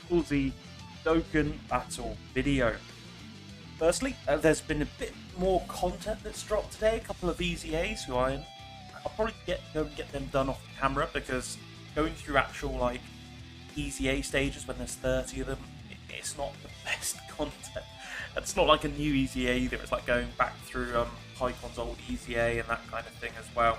the Dokkan Battle video. Firstly, there's been a bit more content that's dropped today. A couple of EZAs who I'll probably go and get them done off camera, because going through actual like EZA stages when there's 30 of them, it's not the best content. It's not like a new EZA either. It's like going back through Pycon's old EZA and that kind of thing as well.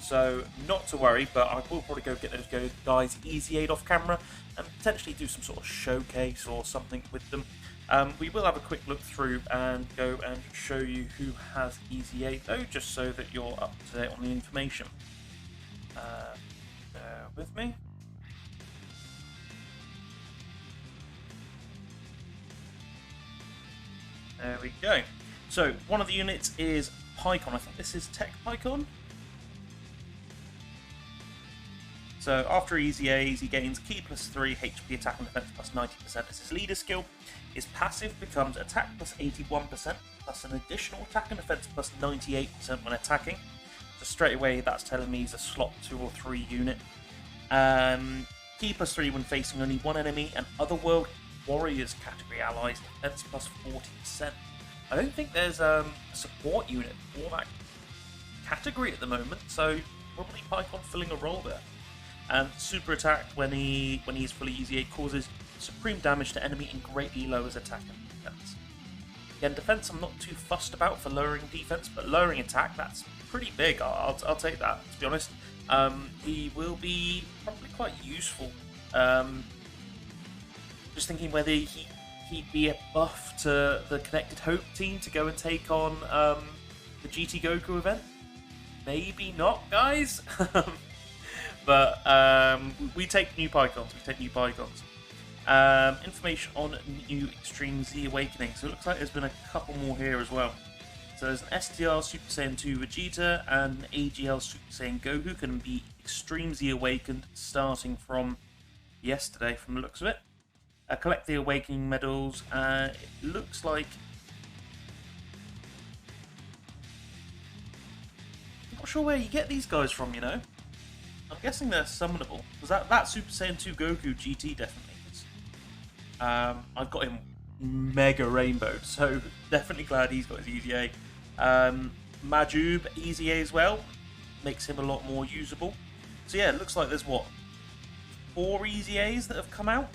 So not to worry, but I will probably go get those guys EZA'd off camera and potentially do some sort of showcase or something with them. We will have a quick look through and go and show you who has EZA though, just so that you're up to date on the information. Bear with me. There we go. So one of the units is Pycon. I think this is Tech Pycon. So after EZAs, he gains Ki +3, HP attack and defense +90% as his leader skill. His passive becomes attack +81%, plus an additional attack and defense +98% when attacking. So straight away, that's telling me he's a slot 2 or 3 unit. Ki +3 when facing only one enemy, and Otherworld Warriors category allies, defense +40%. I don't think there's a support unit for that category at the moment, so probably Pycon filling a role there. And super attack when he's fully EZA causes supreme damage to enemy and greatly lowers attack and defense. Again, defense I'm not too fussed about for lowering defense, but lowering attack, that's pretty big. I'll take that, to be honest. He will be probably quite useful. Just thinking whether he'd be a buff to the Connected Hope team to go and take on the GT Goku event. Maybe not, guys. But we take new Pycons. Information on new Extreme Z Awakening. So it looks like there's been a couple more here as well. So there's an STR Super Saiyan 2 Vegeta and an AGL Super Saiyan Goku can be Extreme Z Awakened starting from yesterday, from the looks of it. Collect the Awakening medals. It looks like... I'm not sure where you get these guys from, you know. I'm guessing they're summonable, because that Super Saiyan 2 Goku GT definitely is. I've got him mega rainbowed, so definitely glad he's got his EZA. Majub EZA as well, makes him a lot more usable. So yeah, it looks like there's what, 4 EZAs that have come out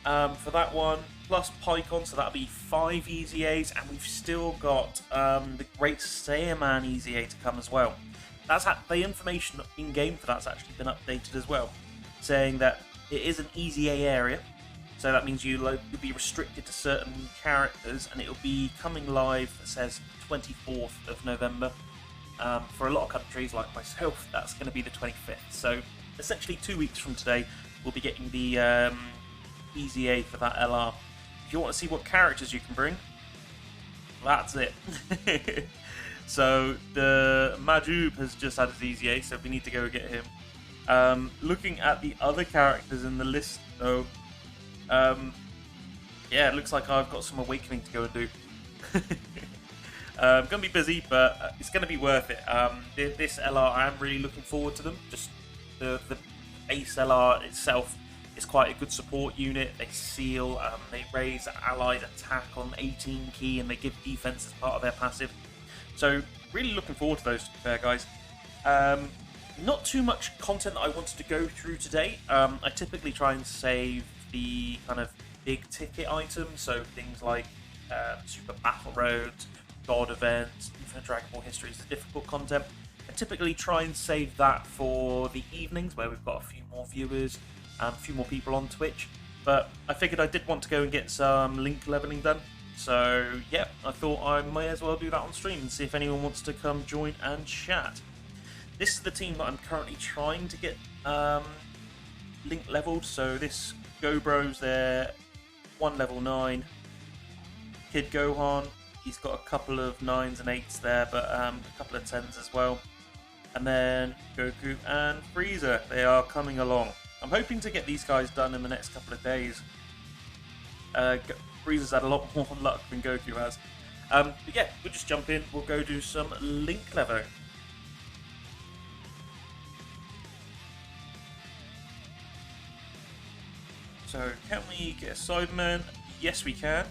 for that one, plus Pycon, so that'll be 5 EZAs, and we've still got the Great Saiyaman EZA to come as well. That's the information in game for that's actually been updated as well, saying that it is an EZA area, so that means you'll be restricted to certain characters, and it'll be coming live. It says 24th of November. For a lot of countries like myself, that's going to be the 25th. So essentially 2 weeks from today, we'll be getting the EZA for that LR. If you want to see what characters you can bring, that's it. So the Majub has just had his EZA, so we need to go get him. Looking at the other characters in the list, though, yeah, it looks like I've got some awakening to go and do. I'm going to be busy, but it's going to be worth it. This LR, I am really looking forward to them. Just the base LR itself is quite a good support unit. They seal, they raise allied attack on 18 Ki, and they give defense as part of their passive. So, really looking forward to those, to be fair, guys. Not too much content that I wanted to go through today. I typically try and save the kind of big ticket items, so things like Super Battle Roads, God events, Infinite Dragon Ball Histories, the difficult content. I typically try and save that for the evenings, where we've got a few more viewers, a few more people on Twitch. But I figured I did want to go and get some link leveling done. So, yeah, I thought I may as well do that on stream and see if anyone wants to come join and chat. This is the team that I'm currently trying to get link leveled. So this GoBro's there, 1 level 9. Kid Gohan, he's got a couple of 9s and 8s there, but a couple of 10s as well. And then Goku and Frieza, they are coming along. I'm hoping to get these guys done in the next couple of days. Frieza's had a lot more luck than Goku has. But yeah, we'll just jump in. We'll go do some link leveling. So, can we get a Sidemen? Yes, we can.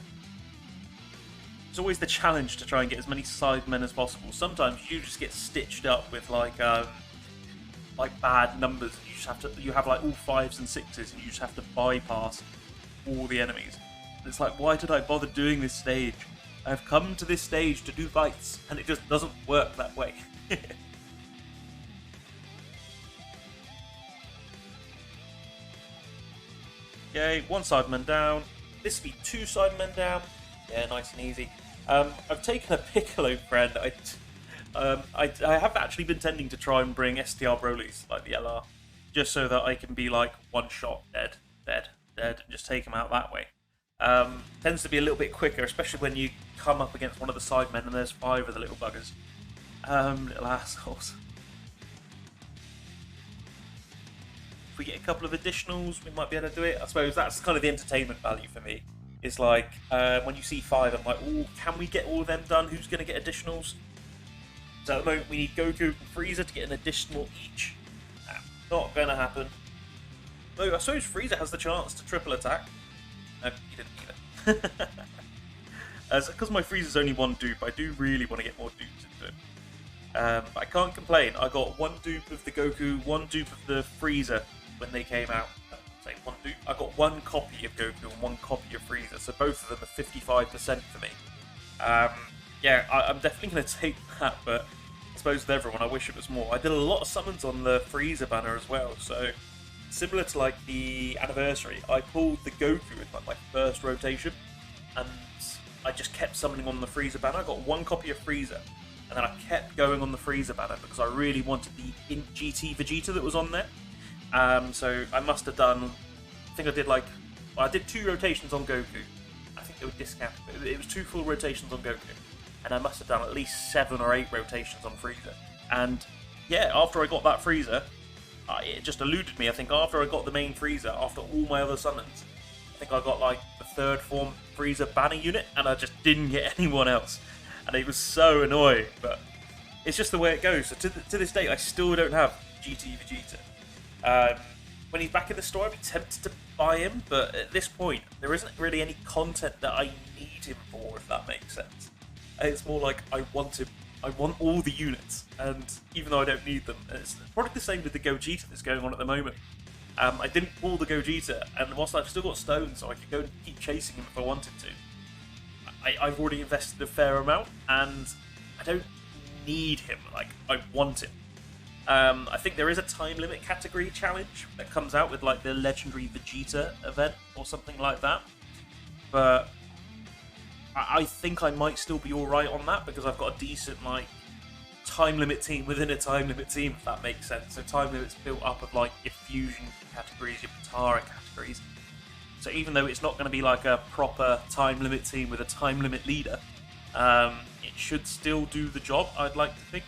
It's always the challenge to try and get as many Sidemen as possible. Sometimes you just get stitched up with like bad numbers, and you have like all 5s and 6s, and you just have to bypass all the enemies. And it's like, why did I bother doing this stage? I've come to this stage to do fights, and it just doesn't work that way. Okay, 1 Sideman down. This will be 2 Sidemen down. Yeah, nice and easy. I've taken a Piccolo friend. I have actually been tending to try and bring STR Broly's, like the LR, just so that I can be like one shot, dead, and just take him out that way. Tends to be a little bit quicker, especially when you come up against one of the Sidemen and there's 5 of the little buggers. Little assholes. If we get a couple of additionals, we might be able to do it. I suppose that's kind of the entertainment value for me. It's like, when you see 5, I'm like, oh, can we get all of them done? Who's going to get additionals? So at the moment, we need Goku and Frieza to get an additional each. Not going to happen. Though I suppose Frieza has the chance to triple attack. No, he didn't either. Because my Frieza's only 1 dupe, I do really want to get more dupes into it. But I can't complain. I got 1 dupe of the Goku, 1 dupe of the Frieza when they came out. Say 1 dupe. I got 1 copy of Goku and 1 copy of Frieza, so both of them are 55% for me. Yeah, I'm definitely going to take that, but I suppose with everyone, I wish it was more. I did a lot of summons on the Frieza banner as well, so similar to like the anniversary, I pulled the Goku in like my first rotation, and I just kept summoning on the Frieza banner. I got 1 copy of Frieza, and then I kept going on the Frieza banner because I really wanted the GT Vegeta that was on there. So I must have done, I think I did like, well, I did 2 rotations on Goku. I think they were discounted, but it was 2 full rotations on Goku. And I must have done at least 7 or 8 rotations on Frieza. And yeah, after I got that Frieza, it just eluded me. I think after I got the main Frieza, after all my other summons, I think I got like the 3rd form Frieza banner unit, and I just didn't get anyone else. And it was so annoying, but it's just the way it goes. So to this day, I still don't have GT Vegeta. When he's back in the store, I'd be tempted to buy him, but at this point, there isn't really any content that I need him for, if that makes sense. It's more like I want him. I want all the units, and even though I don't need them, it's probably the same with the Gogeta that's going on at the moment. I didn't pull the Gogeta, and whilst I've still got stones, so I could go and keep chasing him if I wanted to, I've already invested a fair amount, and I don't need him. Like, I want him. I think there is a time limit category challenge that comes out with like the legendary Vegeta event or something like that, but I think I might still be alright on that because I've got a decent like time limit team within a time limit team, if that makes sense. So time limit's built up of like your fusion categories, your Potara categories. So even though it's not going to be like a proper time limit team with a time limit leader, it should still do the job, I'd like to think.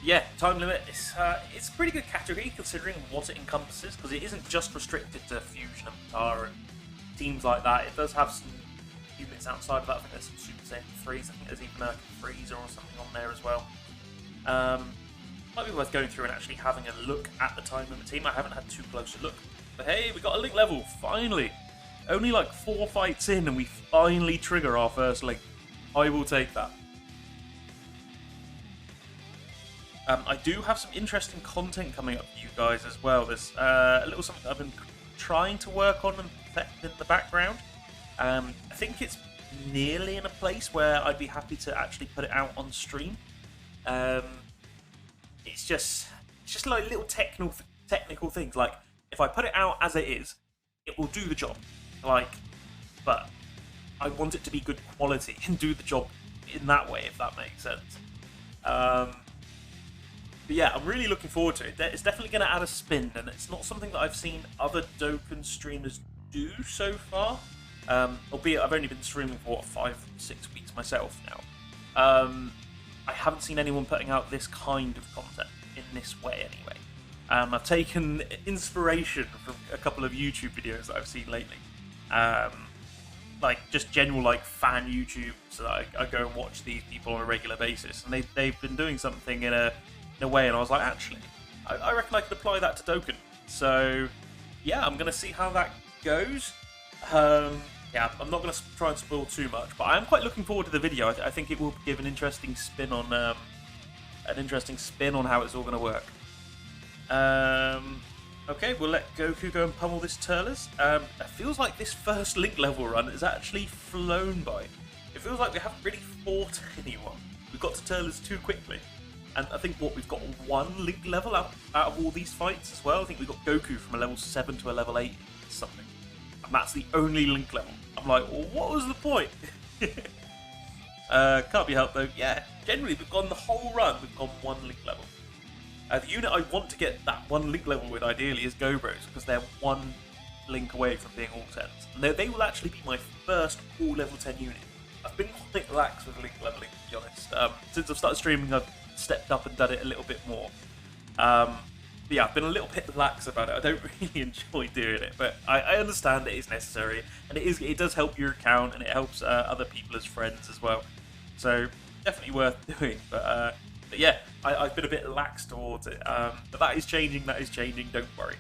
Yeah, time limit, it's a pretty good category considering what it encompasses, because it isn't just restricted to fusion and Potara and teams like that. It does have some units outside of that. I think there's some Super Saiyan 3s. I think there's even a Freezer or something on there as well. Might be worth going through and actually having a look at the time limit team. I haven't had too close a look. But hey, we got a link level, finally! Only like 4 fights in and we finally trigger our first link. I will take that. I do have some interesting content coming up for you guys as well. There's a little something I've been trying to work on and perfect in the background. I think it's nearly in a place where I'd be happy to actually put it out on stream. It's just like little technical things. Like if I put it out as it is, it will do the job. Like, but I want it to be good quality and do the job in that way, if that makes sense. But yeah, I'm really looking forward to it. It's definitely going to add a spin, and it's not something that I've seen other Dokkan streamers do so far. Albeit I've only been streaming for 5-6 weeks myself now. I haven't seen anyone putting out this kind of content in this way anyway. I've taken inspiration from a couple of YouTube videos that I've seen lately. Like just general like fan YouTube, so I go and watch these people on a regular basis, and they've been doing something in a way, and I was like, actually, I reckon I could apply that to Dokkan. So yeah, I'm going to see how that goes. Yeah, I'm not going to try and spoil too much, but I am quite looking forward to the video. I think it will give an interesting spin on how it's all going to work. Okay, we'll let Goku go and pummel this Turles. It feels like this first Link level run has actually flown by. It feels like we haven't really fought anyone. We got to Turles too quickly. And I think we've got one Link level out of all these fights as well. I think we got Goku from a level 7 to a level 8 something. And that's the only Link level. I'm like, well, what was the point? Can't be helped though. Yeah, generally we've gone the whole run, we've gone one Link level. The unit I want to get that one Link level with ideally is Gobros, because they're one Link away from being all 10s. And they will actually be my first all level 10 unit. I've been quite lax with Link leveling, to be honest. Since I've started streaming, I've stepped up and done it a little bit more. But yeah, I've been a little bit lax about it. I don't really enjoy doing it, but I understand it is necessary, and it does help your account, and it helps other people as friends as well. So definitely worth doing. But yeah, I've been a bit lax towards it. But that is changing. Don't worry.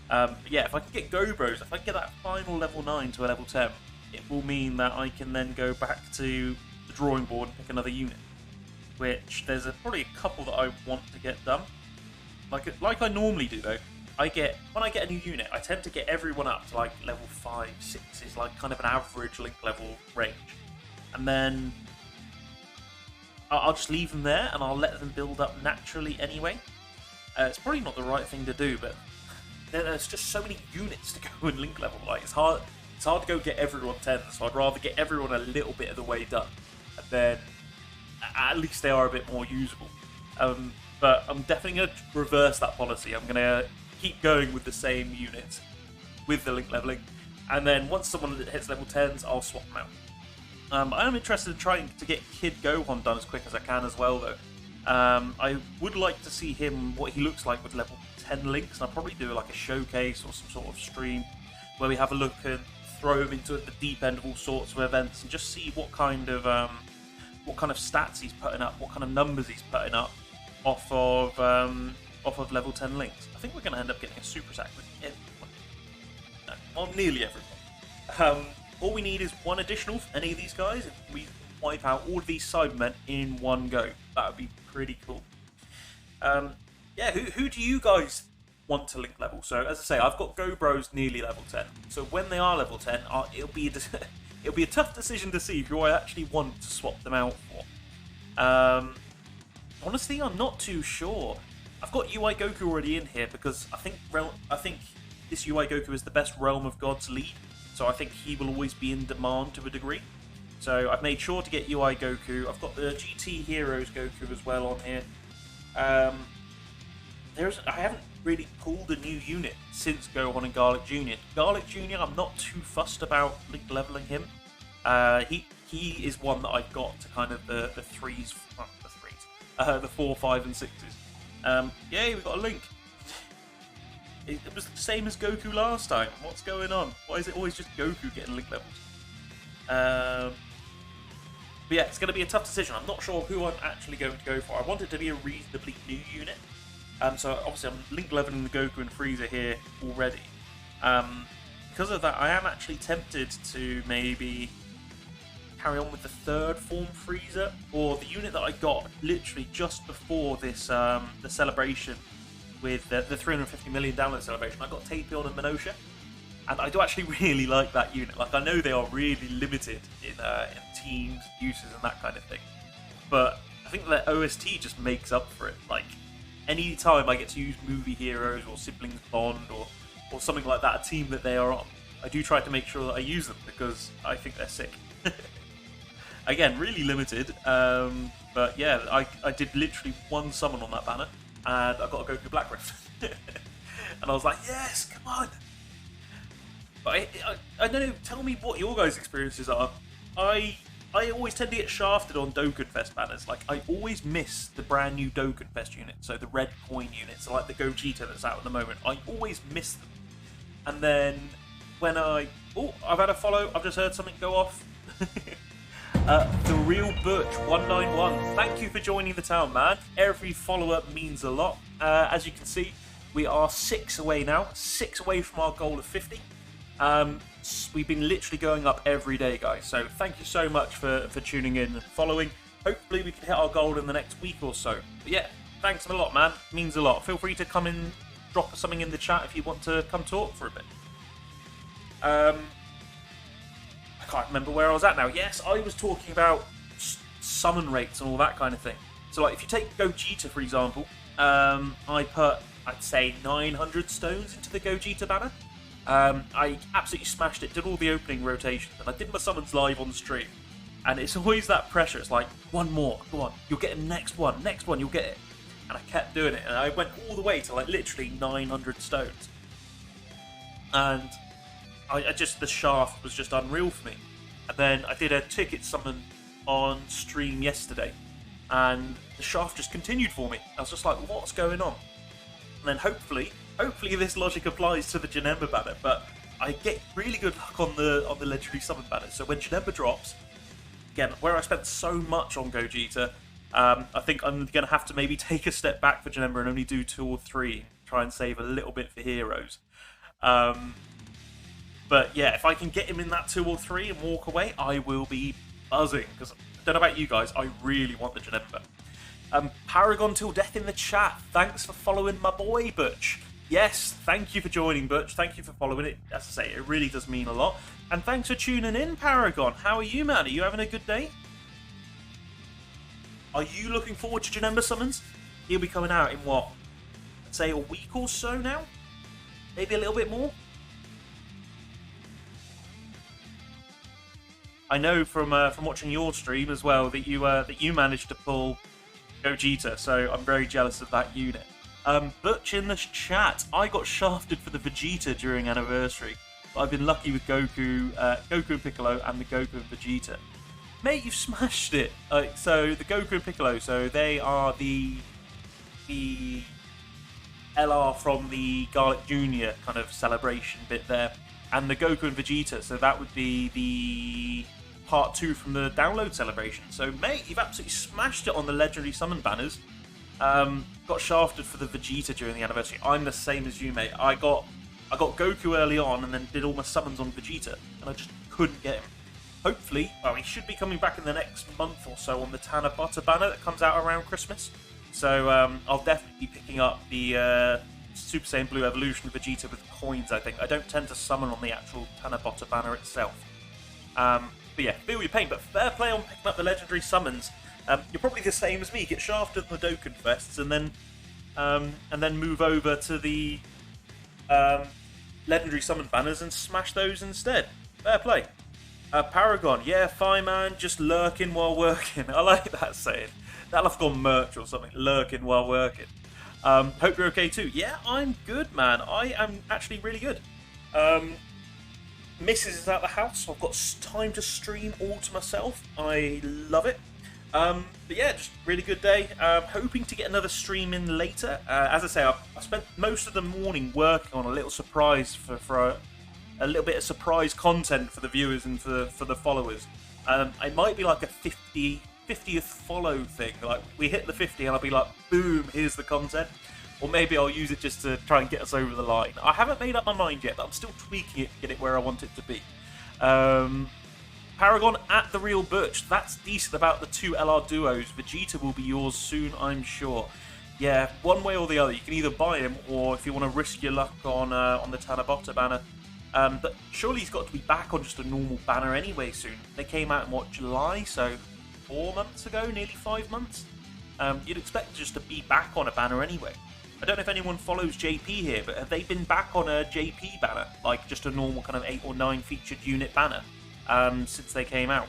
But yeah, if I can get Gobros, if I can get that final level 9 to a level 10, it will mean that I can then go back to the drawing board and pick another unit. Which there's probably a couple that I want to get done. Like I normally do though. When I get a new unit, I tend to get everyone up to like level 5, 6 is like kind of an average Link level range, and then I'll just leave them there and I'll let them build up naturally anyway. It's probably not the right thing to do, but there's just so many units to go and Link level. Like it's hard to go get everyone 10, so I'd rather get everyone a little bit of the way done, and then at least they are a bit more usable. But I'm definitely going to reverse that policy. I'm going to keep going with the same units with the Link leveling, and then once someone hits level 10s, I'll swap them out. I am interested in trying to get Kid Gohan done as quick as I can as well, though. I would like to see what he looks like with level 10 Links, and I'll probably do like a showcase or some sort of stream where we have a look and throw him into the deep end of all sorts of events and just see what kind of stats he's putting up, what kind of numbers he's putting up off of level 10 Links. I think we're going to end up getting a super attack with everyone. No, well, nearly everyone. All we need is one additional for any of these guys, and we wipe out all of these Cybermen in one go. That would be pretty cool. Yeah, who do you guys want to Link level? So, as I say, I've got Gobros nearly level 10. So when they are level 10, it'll be a tough decision to see who I actually want to swap them out for. Honestly, I'm not too sure. I've got UI Goku already in here because I think this UI Goku is the best Realm of Gods lead, so I think he will always be in demand to a degree. So I've made sure to get UI Goku. I've got the GT Heroes Goku as well on here. I haven't really pulled a new unit since Gohan and Garlic Jr. Garlic Jr. I'm not too fussed about Link leveling him. He is one that I've got to kind of the 4, 5, and 6s. Yay, we got a Link. It was the same as Goku last time. What's going on? Why is it always just Goku getting Link levels? But yeah, it's going to be a tough decision. I'm not sure who I'm actually going to go for. I want it to be a reasonably new unit. So obviously I'm Link leveling the Goku and Frieza here already. Because of that, I am actually tempted to maybe carry on with the third form Frieza, or the unit that I got literally just before this the celebration with the 350 million download celebration. I got Tapion and Minosha, and I do actually really like that unit. Like, I know they are really limited in teams, uses, and that kind of thing, but I think that OST just makes up for it. Like, any time I get to use movie heroes or siblings bond or something like that, a team that they are on, I do try to make sure that I use them because I think they're sick. Again, really limited, but yeah, I did literally one summon on that banner, and I got a Goku Black Rift. And I was like, yes, come on! But I don't know, tell me what your guys' experiences are. I always tend to get shafted on Dokkan Fest banners. Like, I always miss the brand new Dokkan Fest units, so the red coin units, so like the Gogeta that's out at the moment. I always miss them. And then when oh, I've had a follow, I've just heard something go off. The Real Butch 191. Thank you for joining the town, man. Every follow-up means a lot. As you can see, We are 6 away now, 6 away from our goal of 50. We've been literally going up every day, guys. So thank you so much for tuning in and following. Hopefully we can hit our goal in the next week or so. But yeah, thanks a lot, man. It means a lot. Feel free to come in, drop something in the chat if you want to come talk for a bit. I can't remember where I was at now. Yes, I was talking about summon rates and all that kind of thing. So like if you take Gogeta, for example, I put, I'd say 900 stones into the Gogeta banner. I absolutely smashed it, did all the opening rotations, and I did my summons live on stream. And it's always that pressure. It's like, one more, go on, you'll get it next one, you'll get it. And I kept doing it, and I went all the way to like literally 900 stones. And I just, the shaft was just unreal for me. And then I did a ticket summon on stream yesterday, and the shaft just continued for me. I was just like, what's going on? And then hopefully this logic applies to the Janemba banner, but I get really good luck on the legendary summon banner. So when Janemba drops, again, where I spent so much on Gogeta, I think I'm going to have to maybe take a step back for Janemba and only do 2 or 3, try and save a little bit for heroes. But yeah, if I can get him in that 2 or 3 and walk away, I will be buzzing, because I don't know about you guys, I really want the Janemba. Paragon Till Death in the chat, thanks for following my boy Butch. Yes, thank you for joining, Butch. Thank you for following it. As I say, it really does mean a lot. And thanks for tuning in, Paragon. How are you, man? Are you having a good day? Are you looking forward to Janemba summons? He'll be coming out in what? I'd say a week or so now? Maybe a little bit more? I know from watching your stream as well that you managed to pull Gogeta, so I'm very jealous of that unit. Butch in the chat, I got shafted for the Vegeta during Anniversary, but I've been lucky with Goku and Piccolo, and the Goku and Vegeta. Mate, you've smashed it! So the Goku and Piccolo, so they are the LR from the Garlic Jr. kind of celebration bit there, and the Goku and Vegeta, so that would be the part 2 from the download celebration. So mate, you've absolutely smashed it on the legendary summon banners. Got shafted for the Vegeta during the anniversary. I'm the same as you, mate. I got Goku early on and then did all my summons on Vegeta, and I just couldn't get him. Hopefully, well, he should be coming back in the next month or so on the Tana Butter banner that comes out around Christmas. So I'll definitely be picking up the Super Saiyan Blue Evolution Vegeta with coins, I think. I don't tend to summon on the actual Tana Butter banner itself. But yeah, feel your pain, but fair play on picking up the legendary summons. You're probably the same as me, get shafted in the Dokkan Fests and then move over to the legendary summon banners and smash those instead. Fair play. Paragon, yeah, fine man, just lurking while working. I like that saying. That'll have gone merch or something, lurking while working. Hope you're okay too. Yeah, I'm good, man. I am actually really good. Mrs. is out the house, so I've got time to stream all to myself. I love it. But yeah, just really good day. Hoping to get another stream in later. As I say, I spent most of the morning working on a little surprise for a little bit of surprise content for the viewers and for the followers. It might be like a 50th follow thing. Like we hit the 50 and I'll be like, boom, here's the content. Or maybe I'll use it just to try and get us over the line. I haven't made up my mind yet, but I'm still tweaking it to get it where I want it to be. Paragon at the Real Butch. That's decent about the 2 LR duos. Vegeta will be yours soon, I'm sure. Yeah, one way or the other. You can either buy him, or if you want to risk your luck on the Tanabata banner. But surely he's got to be back on just a normal banner anyway soon. They came out in, what, July? So 4 months ago, nearly 5 months? You'd expect just to be back on a banner anyway. I don't know if anyone follows JP here, but have they been back on a JP banner? Like just a normal kind of 8 or 9 featured unit banner since they came out.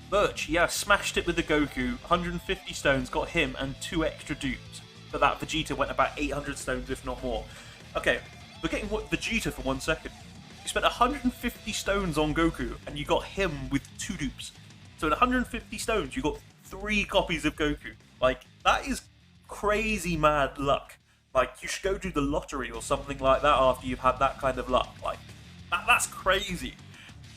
Birch, yeah, smashed it with the Goku. 150 stones, got him and 2 extra dupes. But that Vegeta went about 800 stones, if not more. Okay, we're getting Vegeta for 1 second. You spent 150 stones on Goku, and you got him with 2 dupes. So in 150 stones, you got 3 copies of Goku. Like, that is crazy mad luck. Like, you should go do the lottery or something like that after you've had that kind of luck. Like, that's crazy.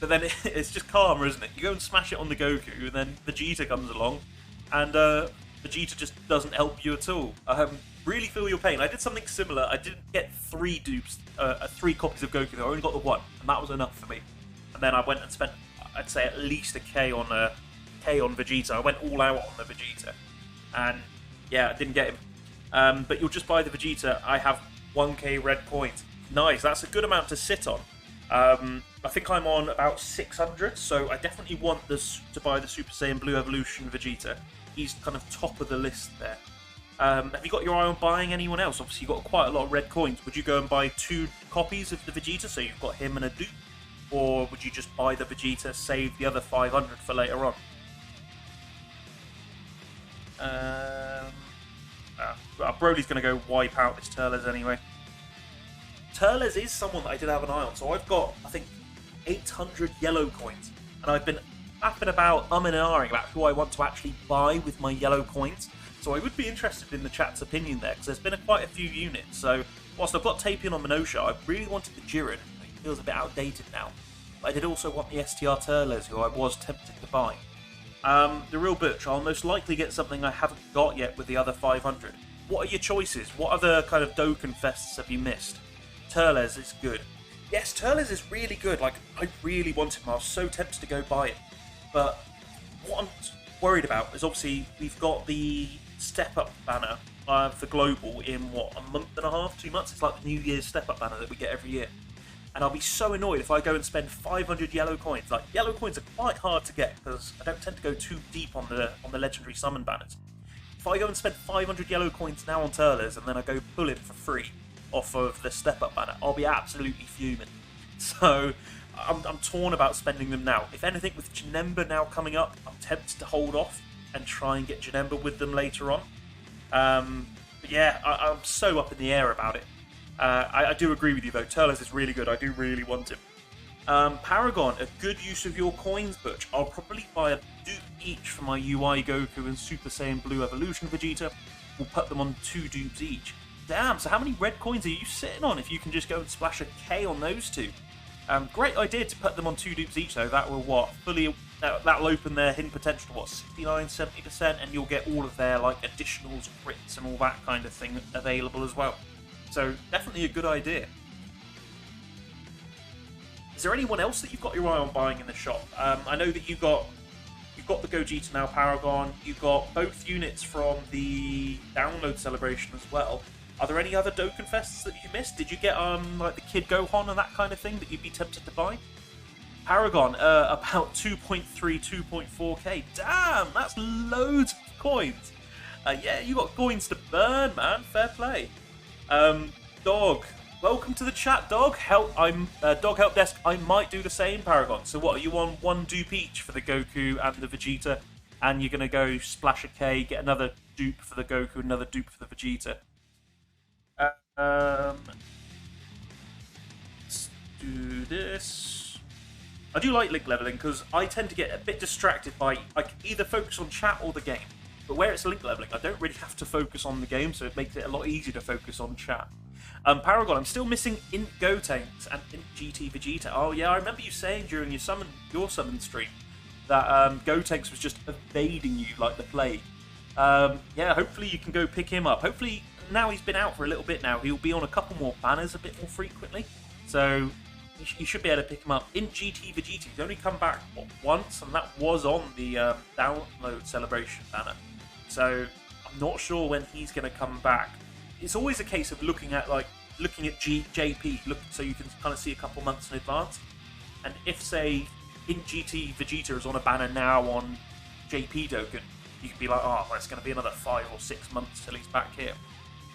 But then it's just karma, isn't it? You go and smash it on the Goku, and then Vegeta comes along, and Vegeta just doesn't help you at all. Really feel your pain. I did something similar. I didn't get 3 dupes, 3 copies of Goku. I only got the 1, and that was enough for me. And then I went and spent, I'd say, at least a K on Vegeta. I went all out on the Vegeta, and yeah, I didn't get him. But you'll just buy the Vegeta. I have 1k red coins. Nice. That's a good amount to sit on. I think I'm on about 600, so I definitely want this to buy the Super Saiyan Blue Evolution Vegeta. He's kind of top of the list there. Have you got your eye on buying anyone else? Obviously, you've got quite a lot of red coins. Would you go and buy 2 copies of the Vegeta, so you've got him and a dupe? Or would you just buy the Vegeta, save the other 500 for later on? Broly's going to go wipe out this Turles anyway. Turles is someone that I did have an eye on, so I've got, I think, 800 yellow coins. And I've been faffing about, and ahhing about who I want to actually buy with my yellow coins. So I would be interested in the chat's opinion there, because there's been quite a few units. So whilst I've got Tapion on Minosha, I really wanted the Jiren. He feels a bit outdated now. But I did also want the STR Turles, who I was tempted to buy. The real butch, I'll most likely get something I haven't got yet with the other 500. What are your choices? What other kind of Dokkan Fests have you missed? Turles is good. Yes, Turles is really good. Like, I really wanted him. I was so tempted to go buy it. But what I'm worried about is obviously we've got the Step Up banner for Global in, what, a month and a half, 2 months? It's like the New Year's Step Up banner that we get every year. And I'll be so annoyed if I go and spend 500 yellow coins. Like, yellow coins are quite hard to get because I don't tend to go too deep on the legendary summon banners. If I go and spend 500 yellow coins now on Turles and then I go pull it for free off of the Step Up banner, I'll be absolutely fuming. So I'm torn about spending them now. If anything, with Janemba now coming up, I'm tempted to hold off and try and get Janemba with them later on. But yeah, I'm so up in the air about it. I do agree with you though, Turles is really good. I do really want him. Paragon, a good use of your coins, Butch. I'll probably buy a dupe each for my UI Goku and Super Saiyan Blue Evolution Vegeta. We'll put them on 2 dupes each. Damn, so how many red coins are you sitting on if you can just go and splash a K on those 2? Great idea to put them on 2 dupes each though. That will what? That'll open their hidden potential to what, 69, 70%, and you'll get all of their like additionals, crits, and all that kind of thing available as well. So definitely a good idea. Is there anyone else that you've got your eye on buying in the shop? I know that you've got the Gogeta now, Paragon. You've got both units from the download celebration as well. Are there any other Dokkan Fests that you missed? Did you get like the Kid Gohan and that kind of thing that you'd be tempted to buy? Paragon, about 2.3, 2.4k. Damn, that's loads of coins. Yeah, you got coins to burn, man. Fair play. Dog, welcome to the chat, Dog. Dog Help Desk. I might do the same, Paragon. So what, are you on 1 dupe each for the Goku and the Vegeta? And you're going to go splash a K, get another dupe for the Goku, another dupe for the Vegeta. Let's do this. I do like link leveling because I tend to get a bit distracted by, I can either focus on chat or the game. But where it's link leveling, I don't really have to focus on the game, so it makes it a lot easier to focus on chat. Paragon, I'm still missing Int Gotenks and Int GT Vegeta. Oh yeah, I remember you saying during your summon stream that Gotenks was just evading you like the plague. Yeah, hopefully you can go pick him up. Hopefully, now he's been out for a little bit now, he'll be on a couple more banners a bit more frequently. So you should be able to pick him up. Int GT Vegeta, he's only come back once, and that was on the download celebration banner. So I'm not sure when he's going to come back. It's always a case of looking at JP, so you can kind of see a couple months in advance. And if, say, Int GT Vegeta is on a banner now on JP Dokkan, you can be like, oh, well, it's going to be another 5 or 6 months till he's back here.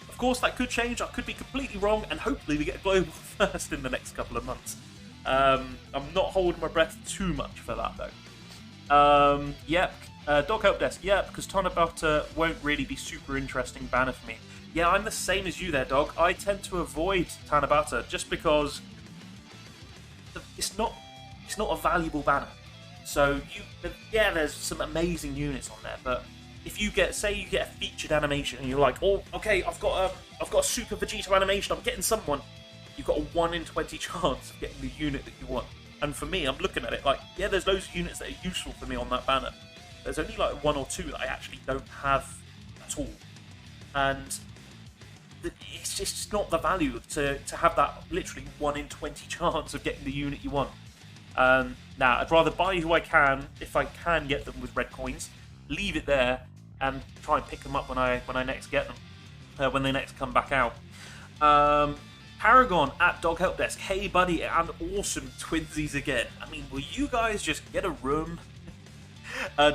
Of course, that could change. I could be completely wrong, and hopefully we get a global first in the next couple of months. I'm not holding my breath too much for that, though. Yep. Dog Help Desk. Yeah, because Tanabata won't really be super interesting banner for me. Yeah, I'm the same as you there, Dog. I tend to avoid Tanabata just because it's not a valuable banner. So yeah, there's some amazing units on there, but if you say you get a featured animation and you're like, oh, okay, I've got a Super Vegeta animation, I'm getting someone. You've got a 1 in 20 chance of getting the unit that you want. And for me, I'm looking at it like, yeah, there's loads of units that are useful for me on that banner. There's only like 1 or 2 that I actually don't have at all. And it's just not the value to have that literally 1 in 20 chance of getting the unit you want. Now, I'd rather buy who I can, if I can get them with red coins, leave it there, and try and pick them up when I next get them, when they next come back out. Paragon at Dog Help Desk. Hey, buddy, and awesome twinsies again. I mean, will you guys just get a room?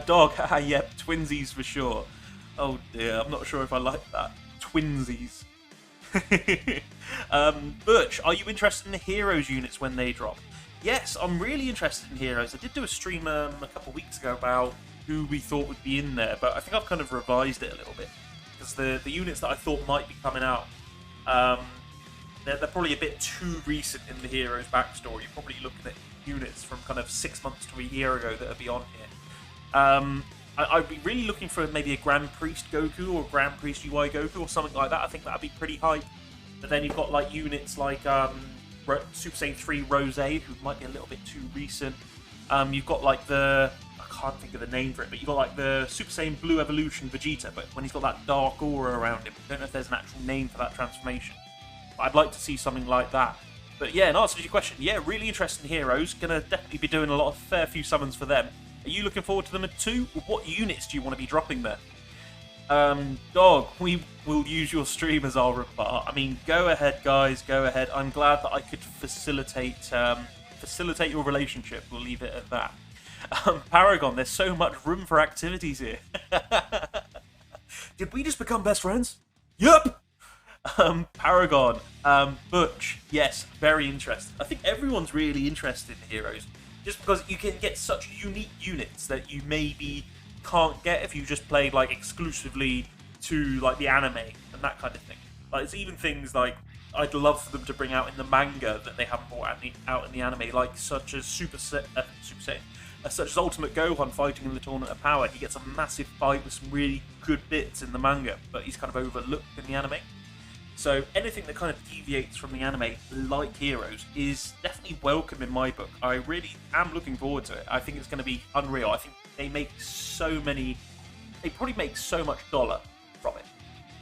Dog, yep, twinsies for sure. Oh dear, I'm not sure if I like that. Twinsies. Butch, are you interested in the Heroes units when they drop? Yes, I'm really interested in Heroes. I did do a stream a couple of weeks ago about who we thought would be in there, but I think I've kind of revised it a little bit. Because the units that I thought might be coming out, they're probably a bit too recent in the Heroes backstory. You're probably looking at units from kind of 6 months to a year ago that are beyond here. I'd be really looking for maybe a Grand Priest Goku or Grand Priest UI Goku or something like that. I think that'd be pretty hype. But then you've got like units like Super Saiyan 3 Rose, who might be a little bit too recent. You've got like I can't think of the name for it, but you've got like the Super Saiyan Blue Evolution Vegeta, but when he's got that dark aura around him. I don't know if there's an actual name for that transformation. But I'd like to see something like that. But yeah, in answer to your question, yeah, really interested in Heroes. Gonna definitely be doing a fair few summons for them. Are you looking forward to them too? What units do you want to be dropping there? Dog, we will use your stream as our rebut. I mean, go ahead, guys, go ahead. I'm glad that I could facilitate your relationship. We'll leave it at that. Paragon, there's so much room for activities here. Did we just become best friends? Yup! Paragon, Butch, yes, very interested. I think everyone's really interested in Heroes, just because you can get such unique units that you maybe can't get if you just played like exclusively to like the anime and that kind of thing. Like, it's even things like I'd love for them to bring out in the manga that they haven't brought out in the anime, like such as Super Saiyan, such as Ultimate Gohan fighting in the Tournament of Power. He gets a massive fight with some really good bits in the manga, but he's kind of overlooked in the anime. So anything that kind of deviates from the anime, like Heroes, is definitely welcome in my book. I really am looking forward to it. I think it's going to be unreal. I think they probably make so much dollar from it.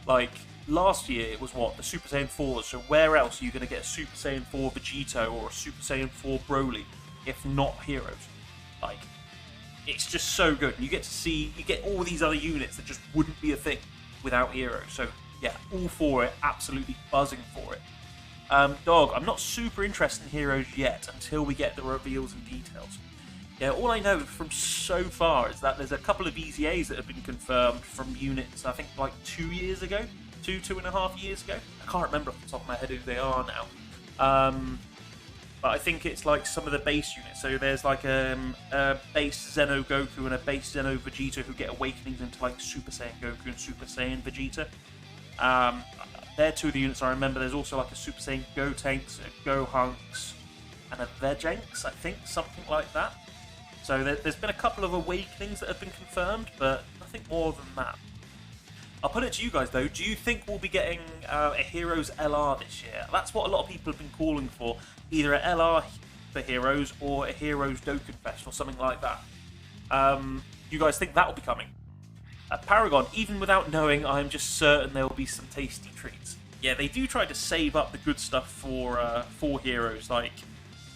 Like, last year it was what? The Super Saiyan 4s, so where else are you going to get a Super Saiyan 4 Vegito or a Super Saiyan 4 Broly, if not Heroes? Like, it's just so good. You get all these other units that just wouldn't be a thing without Heroes, so yeah, all for it, absolutely buzzing for it. Dog, I'm not super interested in Heroes yet until we get the reveals and details. Yeah, all I know from so far is that there's a couple of EZAs that have been confirmed from units, I think like 2 years ago, 2.5 years ago. I can't remember off the top of my head who they are now. But I think it's like some of the base units. So there's like a base Xeno Goku and a base Xeno Vegeta who get awakenings into like Super Saiyan Goku and Super Saiyan Vegeta. They're two of the units I remember. There's also like a Super Saiyan Gotenks, a Gohunks, and a Vejenks, I think, something like that. So there's been a couple of awakenings that have been confirmed, but nothing more than that. I'll put it to you guys though, do you think we'll be getting a Heroes LR this year? That's what a lot of people have been calling for, either a LR for Heroes or a Heroes Dokkan Fest or something like that. You guys think that will be coming? Paragon, even without knowing, I'm just certain there will be some tasty treats. Yeah, they do try to save up the good stuff for Heroes. Like,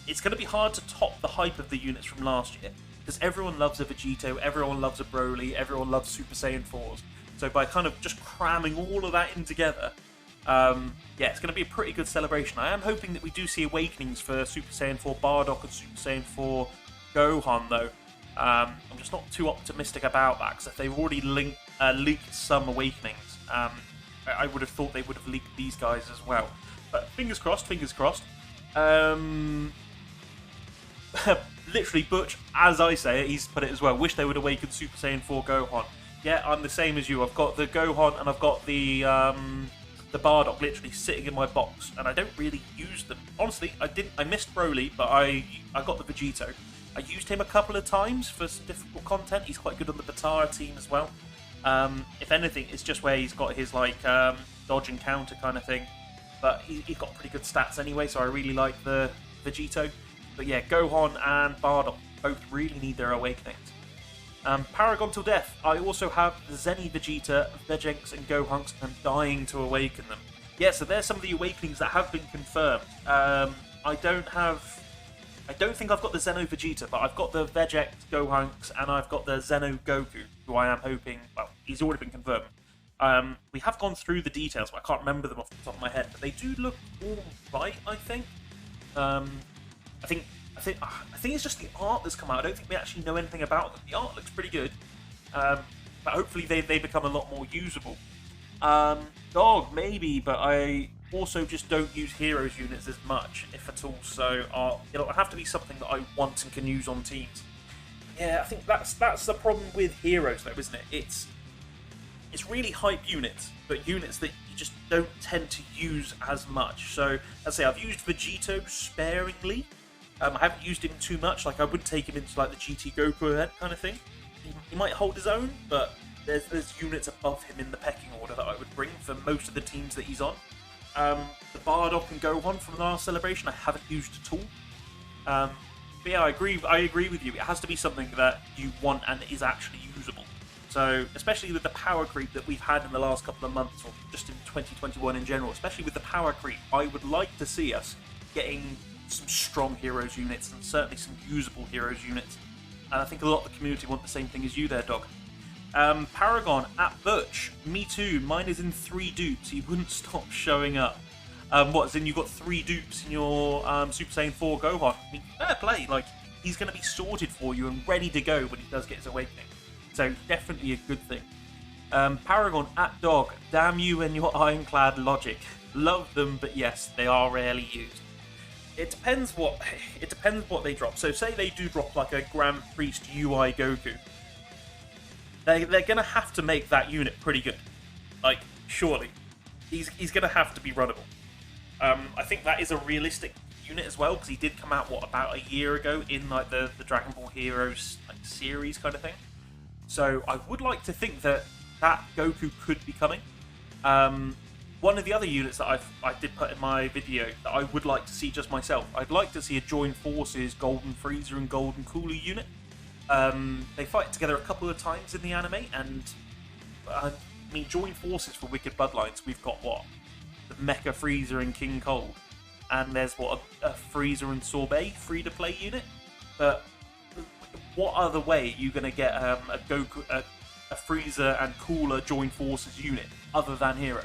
it's going to be hard to top the hype of the units from last year, because everyone loves a Vegito, everyone loves a Broly, everyone loves Super Saiyan 4s. So by kind of just cramming all of that in together, yeah, it's going to be a pretty good celebration. I am hoping that we do see awakenings for Super Saiyan 4 Bardock and Super Saiyan 4 Gohan, though. I'm just not too optimistic about that, because if they've already leaked some awakenings, I would have thought they would have leaked these guys as well. But fingers crossed, fingers crossed. Literally, Butch, as I say it, he's put it as well. Wish they would awaken Super Saiyan 4 Gohan. Yeah, I'm the same as you. I've got the Gohan and I've got the Bardock literally sitting in my box, and I don't really use them. Honestly, I missed Broly, but I got the Vegito. I used him a couple of times for some difficult content. He's quite good on the Batara team as well. If anything, it's just where he's got his like dodge and counter kind of thing. But he's got pretty good stats anyway, so I really like the Vegito. But yeah, Gohan and Bardock both really need their awakenings. Paragon till death. I also have the Zenny Vegeta, Vegex, and Gohunks, and I'm dying to awaken them. Yeah, so there's some of the awakenings that have been confirmed. I don't think I've got the Zeno Vegeta, but I've got the Vegex Gohunks, and I've got the Zeno Goku, who I am hoping, well, he's already been confirmed. We have gone through the details, but I can't remember them off the top of my head, but they do look all right, I think. I think it's just the art that's come out. I don't think we actually know anything about them. The art looks pretty good, but hopefully they become a lot more usable. Dog, maybe, but I also just don't use Heroes units as much, if at all, so it'll have to be something that I want and can use on teams. Yeah, I think that's the problem with Heroes, though, isn't it? It's really hype units, but units that you just don't tend to use as much. So, as I say, I've used Vegito sparingly. I haven't used him too much. Like, I wouldn't take him into like the GT Goku event kind of thing. He might hold his own, but there's units above him in the pecking order that I would bring for most of the teams that he's on. The Bardock and Gohan from the last celebration I haven't used at all. But yeah, I agree with you. It has to be something that you want and is actually usable. So, especially with the power creep that we've had in the last couple of months, or just in 2021 in general, especially with the power creep, I would like to see us getting some strong Heroes units, and certainly some usable Heroes units. And I think a lot of the community want the same thing as you there, Dog. Paragon at Butch. Me too. Mine is in 3 dupes. He wouldn't stop showing up. What, as in you've got 3 dupes in your Super Saiyan 4 Gohan? I mean, fair play. Like, he's going to be sorted for you and ready to go when he does get his awakening. So, definitely a good thing. Paragon at Dog. Damn you and your ironclad logic. Love them, but yes, they are rarely used. It depends what they drop. So, say they do drop like a Grand Priest UI Goku. They're going to have to make that unit pretty good. Like, surely. He's going to have to be runnable. I think that is a realistic unit as well, because he did come out, about a year ago in like the Dragon Ball Heroes like series kind of thing. So I would like to think that Goku could be coming. One of the other units that I did put in my video that I would like to see just myself, I'd like to see a Join Forces Golden Freezer and Golden Cooler unit. They fight together a couple of times in the anime, and I mean, Join Forces for Wicked Bloodlines, we've got what? The Mecha Freezer and King Cold. And there's what, a Freezer and Sorbet free-to-play unit? But what other way are you going to get a Freezer and Cooler Join Forces unit other than Heroes?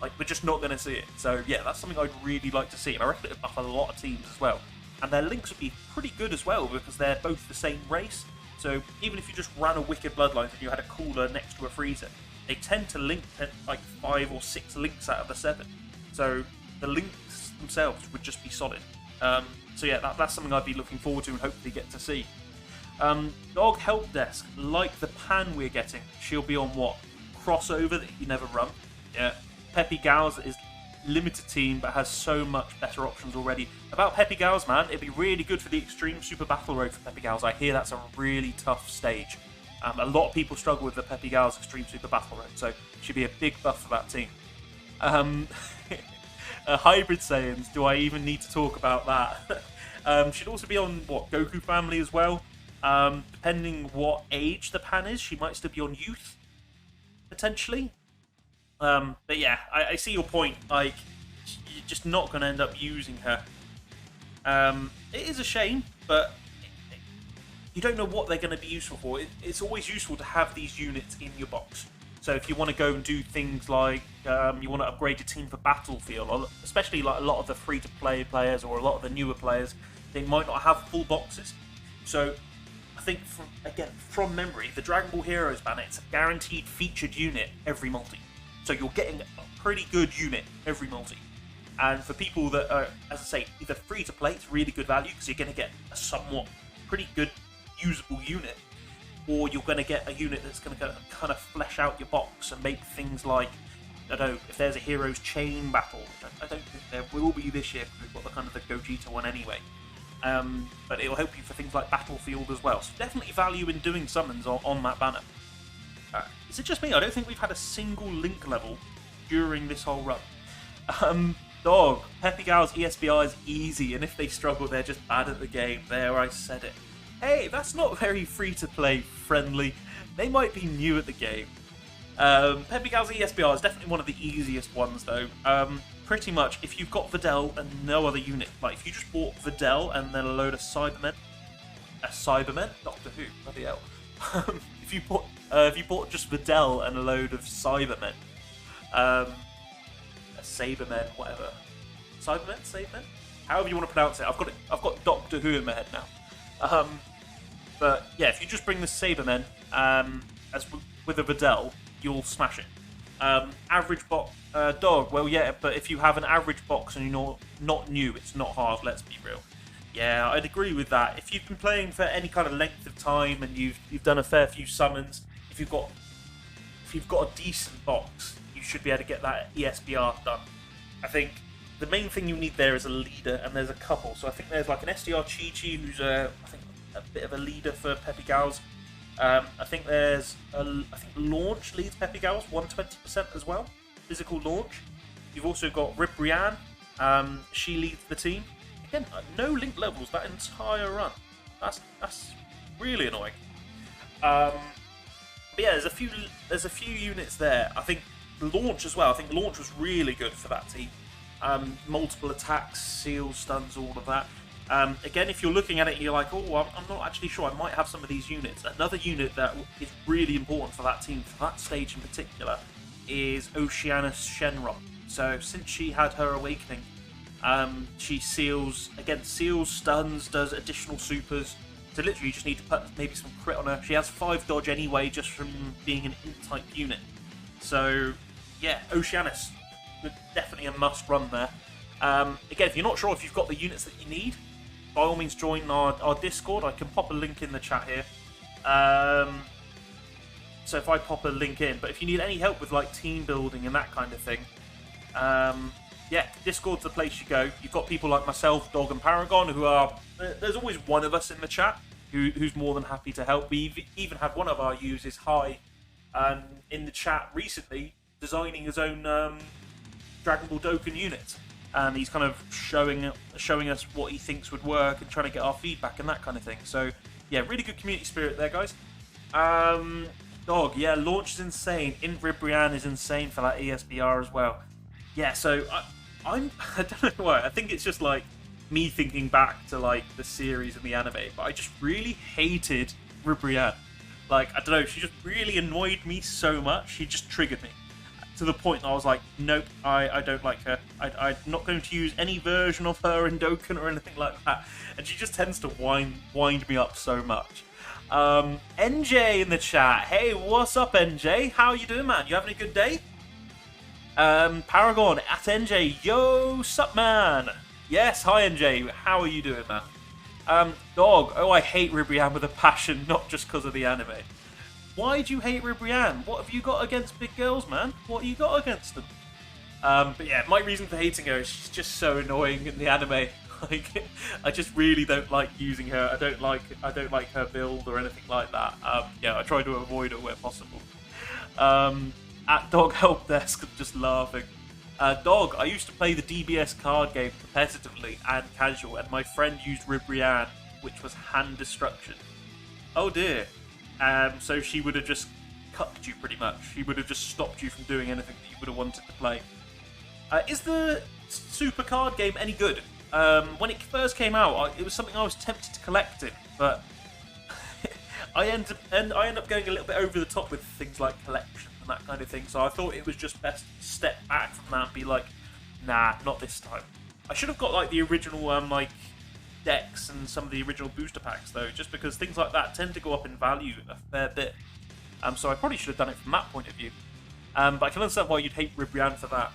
Like, we're just not going to see it. So yeah, that's something I'd really like to see, and I reckon it would buff a lot of teams as well. And their links would be pretty good as well, because they're both the same race. So even if you just ran a Wicked Bloodlines and you had a Cooler next to a Freezer, they tend to link like 5 or 6 links out of the 7. So the links themselves would just be solid. So yeah, that's something I'd be looking forward to and hopefully get to see. Dog Help Desk, like the Pan we're getting, she'll be on what? Crossover that you never run. Yeah. Peppy Gals is limited team but has so much better options already. About Peppy Gals, man, it'd be really good for the Extreme Super Battle Road for Peppy Gals. I hear that's a really tough stage. A lot of people struggle with the Peppy Gals Extreme Super Battle Road, so it should be a big buff for that team. Hybrid Saiyans, do I even need to talk about that? Should also be on, what, Goku Family as well. Depending what age the Pan is, she might still be on Youth, potentially. But yeah, I see your point. Like, you're just not going to end up using her. It is a shame, but you don't know what they're going to be useful for. It's always useful to have these units in your box. So if you want to go and do things like you want to upgrade your team for Battlefield, or especially like a lot of the free-to-play players or a lot of the newer players, they might not have full boxes. So I think, from memory, the Dragon Ball Heroes banner, it's a guaranteed featured unit every multi. So you're getting a pretty good unit every multi. And for people that are, as I say, either free to play, it's really good value because you're going to get a somewhat pretty good usable unit, or you're going to get a unit that's going to kind of flesh out your box and make things like, I don't know, if there's a Heroes Chain Battle, which I don't think there will be this year because we've got the kind of the Gogeta one anyway. But it'll help you for things like Battlefield as well. So definitely value in doing summons on that banner. Is it just me? I don't think we've had a single link level during this whole run. Dog, Peppy Gal's ESBR is easy, and if they struggle, they're just bad at the game. There, I said it. Hey, that's not very free-to-play friendly. They might be new at the game. Peppy Gal's ESBR is definitely one of the easiest ones, though. Pretty much, if you've got Videl and no other unit, like if you just bought Videl and then a load of Cybermen, Doctor Who, bloody hell. if you bought just Videl and a load of Cybermen, Sabermen, whatever, Sabermen, however you want to pronounce it. I've got Doctor Who in my head now. But yeah, if you just bring the Sabermen, as with a Videl, you'll smash it. Average box dog. Well, yeah, but if you have an average box and you're not new, it's not hard. Let's be real. Yeah, I'd agree with that. If you've been playing for any kind of length of time and you've done a fair few summons, if you've got a decent box, you should be able to get that ESBR done. I think the main thing you need there is a leader, and there's a couple. So I think there's like an SDR Chi-Chi, who's a bit of a leader for Peppy Gals. I think Launch leads Peppy Gals 120% as well. Physical Launch. You've also got Rip Brianne. She leads the team. Again, no link levels that entire run. That's really annoying. But yeah, there's a few units there. I think Launch as well. I think Launch was really good for that team. Multiple attacks, seals, stuns, all of that. Again, if you're looking at it and you're like, oh, I'm not actually sure, I might have some of these units. Another unit that is really important for that team, for that stage in particular, is Oceanus Shenron. So since she had her awakening, she seals, stuns, does additional supers. So literally you just need to put maybe some crit on her. She has 5 dodge anyway, just from being an int-type unit. So yeah, Oceanus, definitely a must run there. Again, if you're not sure if you've got the units that you need, by all means join our Discord. I can pop a link in the chat here. So if I pop a link in, but if you need any help with like team building and that kind of thing, yeah, Discord's the place you go. You've got people like myself, Dog and Paragon, who are... There's always one of us in the chat who's more than happy to help. We've even had one of our users, Hi, in the chat recently, designing his own Dragon Ball Dokkan unit. And he's kind of showing us what he thinks would work and trying to get our feedback and that kind of thing. So, yeah, really good community spirit there, guys. Dog, yeah, Launch is insane. Rip Brianne is insane for that ESBR as well. Yeah, so I don't know why. I think it's just like me thinking back to like the series and the anime, but I just really hated Rip Brianne. Like, I don't know, she just really annoyed me so much. She just triggered me. To the point that I was like, nope, I don't like her. I'm not going to use any version of her in Dokkan or anything like that. And she just tends to wind me up so much. NJ in the chat. Hey, what's up, NJ? How you doing, man? You having a good day? Paragon at NJ. Yo, sup, man? Yes, hi, NJ. How are you doing, man? Dog. Oh, I hate Ribrianne with a passion, not just because of the anime. Why do you hate Ribrianne? What have you got against big girls, man? What have you got against them? But yeah, my reason for hating her is she's just so annoying in the anime. Like, I just really don't like using her. I don't like her build or anything like that. Yeah, I try to avoid her where possible. At Dog Help Desk, I'm just laughing. Dog, I used to play the DBS card game competitively and casual, and my friend used Ribrianne, which was hand destruction. Oh dear. So she would have just cucked you pretty much. She would have just stopped you from doing anything that you would have wanted to play. Is the Super card game any good? When it first came out, it was something I was tempted to collect it, but I end up going a little bit over the top with things like collection and that kind of thing. So I thought it was just best to step back from that and be like, nah, not this time. I should have got like the original like decks and some of the original booster packs though, just because things like that tend to go up in value a fair bit. So I probably should have done it from that point of view. But I can understand why you'd hate Ribrianne for that.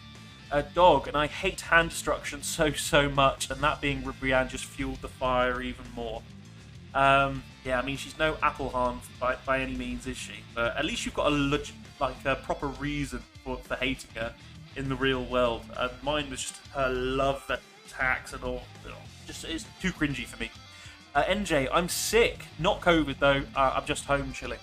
Dog, and I hate hand destruction so much, and that being Ribrianne just fueled the fire even more. Yeah, I mean, she's no Appleharn by any means, is she? But at least you've got a proper reason for hating her in the real world. And mine was just her love attacks and all. Just, it's too cringy for me. NJ, I'm sick. Not COVID, though. I'm just home chilling.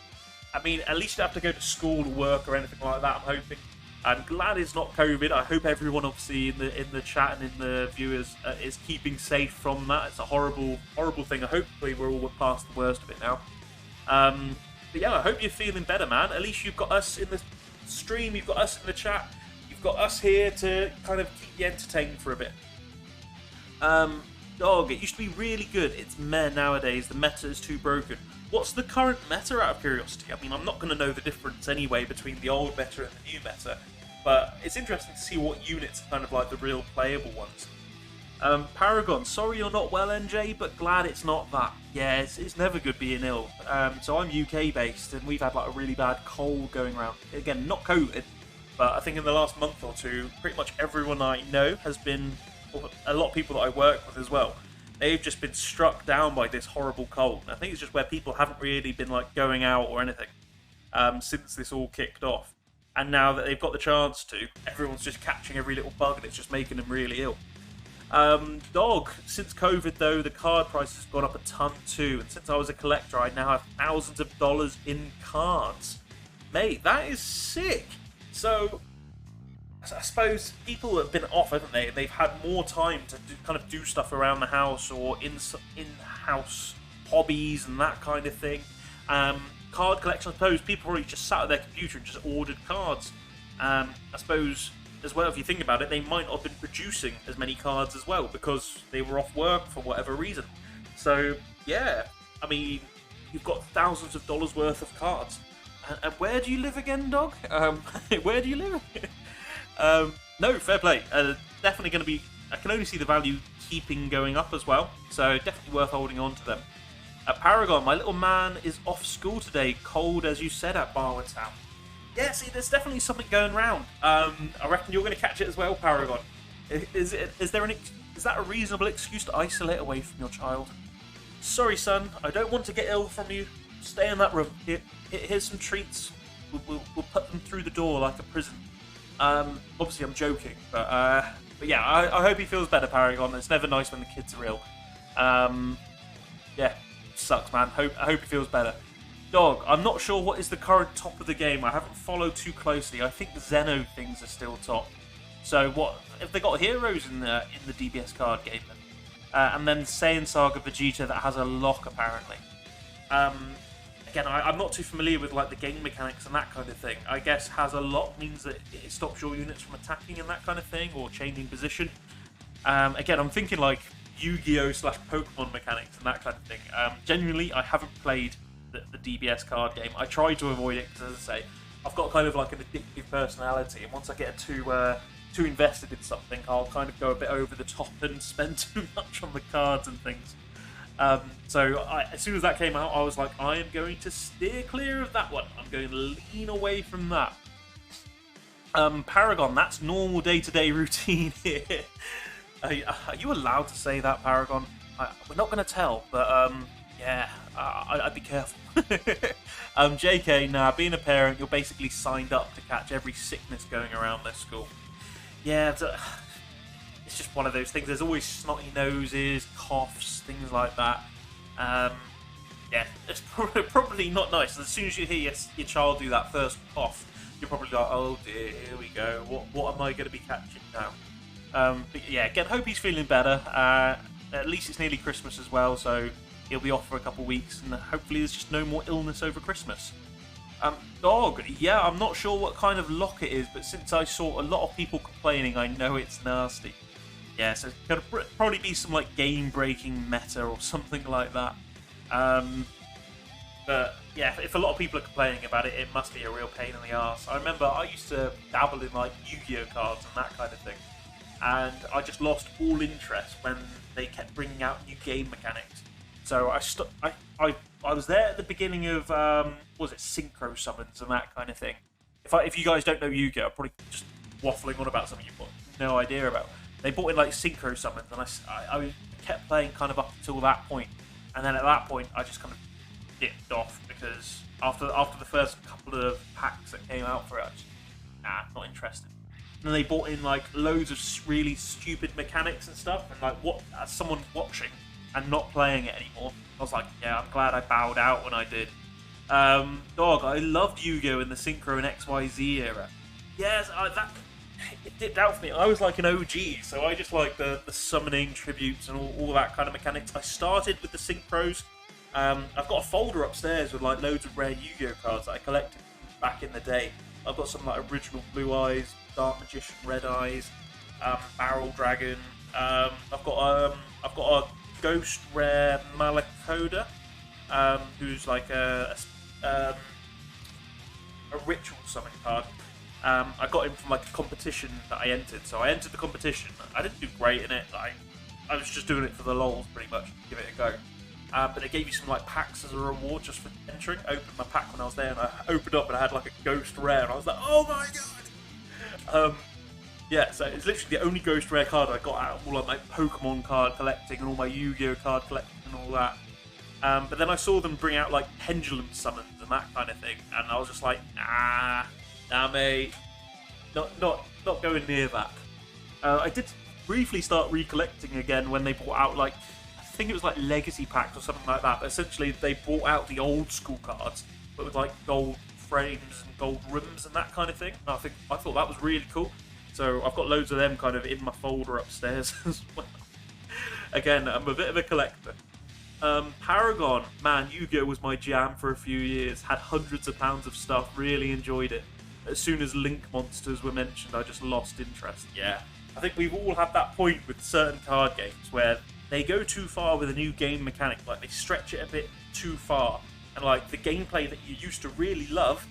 I mean, at least you don't have to go to school or work or anything like that, I'm hoping. I'm glad it's not COVID. I hope everyone, obviously, in the chat and in the viewers is keeping safe from that. It's a horrible, horrible thing. Hopefully, we're all past the worst of it now. But yeah, I hope you're feeling better, man. At least you've got us in the stream. You've got us in the chat. You've got us here to kind of keep you entertained for a bit. Dog, it used to be really good. It's meh nowadays. The meta is too broken. What's the current meta, out of curiosity? I mean, I'm not going to know the difference anyway between the old meta and the new meta, but it's interesting to see what units are kind of like the real playable ones. Paragon, sorry you're not well, NJ, but glad it's not that. Yeah, it's never good being ill. So I'm UK based, and we've had like a really bad cold going around. Again, not COVID, but I think in the last month or two, pretty much everyone I know has been, a lot of people that I work with as well, they've just been struck down by this horrible cold. I think it's just where people haven't really been like going out or anything since this all kicked off. And now that they've got the chance to, everyone's just catching every little bug, and it's just making them really ill. Dog, since COVID though, the card price has gone up a ton too, and since I was a collector, I now have thousands of dollars in cards. Mate, that is sick. So, I suppose people have been off, haven't they? They've had more time to kind of do stuff around the house or in-house hobbies and that kind of thing. Card collection, I suppose, people probably just sat at their computer and just ordered cards. I suppose, as well, if you think about it, they might not have been producing as many cards as well because they were off work for whatever reason. So, yeah, I mean, you've got thousands of dollars worth of cards. And where do you live again, Dog? Where do you live? No, fair play. Definitely going to be... I can only see the value keeping going up as well, so definitely worth holding on to them. Paragon, my little man is off school today, cold as you said at Barwoodtown. Yeah, see, there's definitely something going round. I reckon you're going to catch it as well, Paragon. Is that a reasonable excuse to isolate away from your child? Sorry, son, I don't want to get ill from you. Stay in that room. Here's some treats. We'll put them through the door like a prison. Obviously, I'm joking, but yeah, I hope he feels better, Paragon. It's never nice when the kids are ill. Yeah, sucks, man. I hope he feels better. Dog, I'm not sure what is the current top of the game. I haven't followed too closely. I think the Xeno things are still top. So what if they got heroes in the DBS card game then? And then Saiyan Saga Vegeta that has a lock apparently. Again, I'm not too familiar with like the game mechanics and that kind of thing. I guess has a lock means that it stops your units from attacking and that kind of thing, or changing position. Again, I'm thinking like Yu-Gi-Oh! / Pokemon mechanics and that kind of thing. Genuinely, I haven't played the DBS card game. I try to avoid it because, as I say, I've got kind of like an addictive personality, and once I get too invested in something, I'll kind of go a bit over the top and spend too much on the cards and things. So as soon as that came out, I was like, I am going to steer clear of that one. I'm going to lean away from that. Paragon, that's normal day-to-day routine here. Are you allowed to say that, Paragon? We're not going to tell, but yeah, I'd be careful. JK, nah, being a parent, you're basically signed up to catch every sickness going around this school. Yeah, it's just one of those things. There's always snotty noses, coughs, things like that. Yeah, it's probably not nice. As soon as you hear your child do that first cough, you're probably like, oh dear, here we go. What am I going to be catching now? But yeah, again, hope he's feeling better. At least it's nearly Christmas as well, so he'll be off for a couple of weeks, and hopefully there's just no more illness over Christmas. Dog, yeah, I'm not sure what kind of lock it is, but since I saw a lot of people complaining, I know it's nasty. Yeah, so it's going to probably be some like game-breaking meta or something like that. But yeah, if a lot of people are complaining about it, it must be a real pain in the arse. I remember I used to dabble in like Yu-Gi-Oh cards and that kind of thing, and I just lost all interest when they kept bringing out new game mechanics. So I was there at the beginning of what was it, synchro summons and that kind of thing. If you guys don't know Yu-Gi-Oh, I'm probably just waffling on about something you've got no idea about. They brought in like synchro summons, and I kept playing kind of up until that point, and then at that point I just kind of dipped off because after the first couple of packs that came out for it, I just, not interested. And then they brought in like loads of really stupid mechanics and stuff, and like as someone watching and not playing it anymore, I was like, yeah, I'm glad I bowed out when I did. Dog, I loved Yu-Gi-Oh in the Synchro and XYZ era. Yes, that it dipped out for me. I was like an OG, so I just like the summoning tributes and all that kind of mechanics. I started with the synchros. I've got a folder upstairs with like loads of rare Yu-Gi-Oh cards that I collected back in the day. I've got some like original Blue Eyes, Dark Magician, Red Eyes, Barrel Dragon. I've got a Ghost Rare Malakoda, who's like a ritual summon card. I got him from like a competition that I entered. So I entered the competition. I didn't do great in it. I was just doing it for the lols, pretty much. Give it a go. But they gave you some like packs as a reward just for entering. I opened my pack when I was there, and I opened up and I had like a Ghost Rare, and I was like, oh my god! Yeah, so it's literally the only Ghost Rare card I got out of all of my Pokemon card collecting and all my Yu-Gi-Oh card collecting and all that. But then I saw them bring out like pendulum summons and that kind of thing, and I was just like, nah mate, not going near that. I did briefly start recollecting again when they brought out like, I think it was like legacy packs or something like that, but essentially they brought out the old school cards, but with like gold frames and gold rims and that kind of thing. And I thought that was really cool. So I've got loads of them kind of in my folder upstairs as well. Again, I'm a bit of a collector. Paragon, man, Yu-Gi-Oh was my jam for a few years. Had hundreds of pounds of stuff, really enjoyed it. As soon as Link monsters were mentioned, I just lost interest. Yeah, I think we've all had that point with certain card games where they go too far with a new game mechanic, like they stretch it a bit too far, and like the gameplay that you used to really love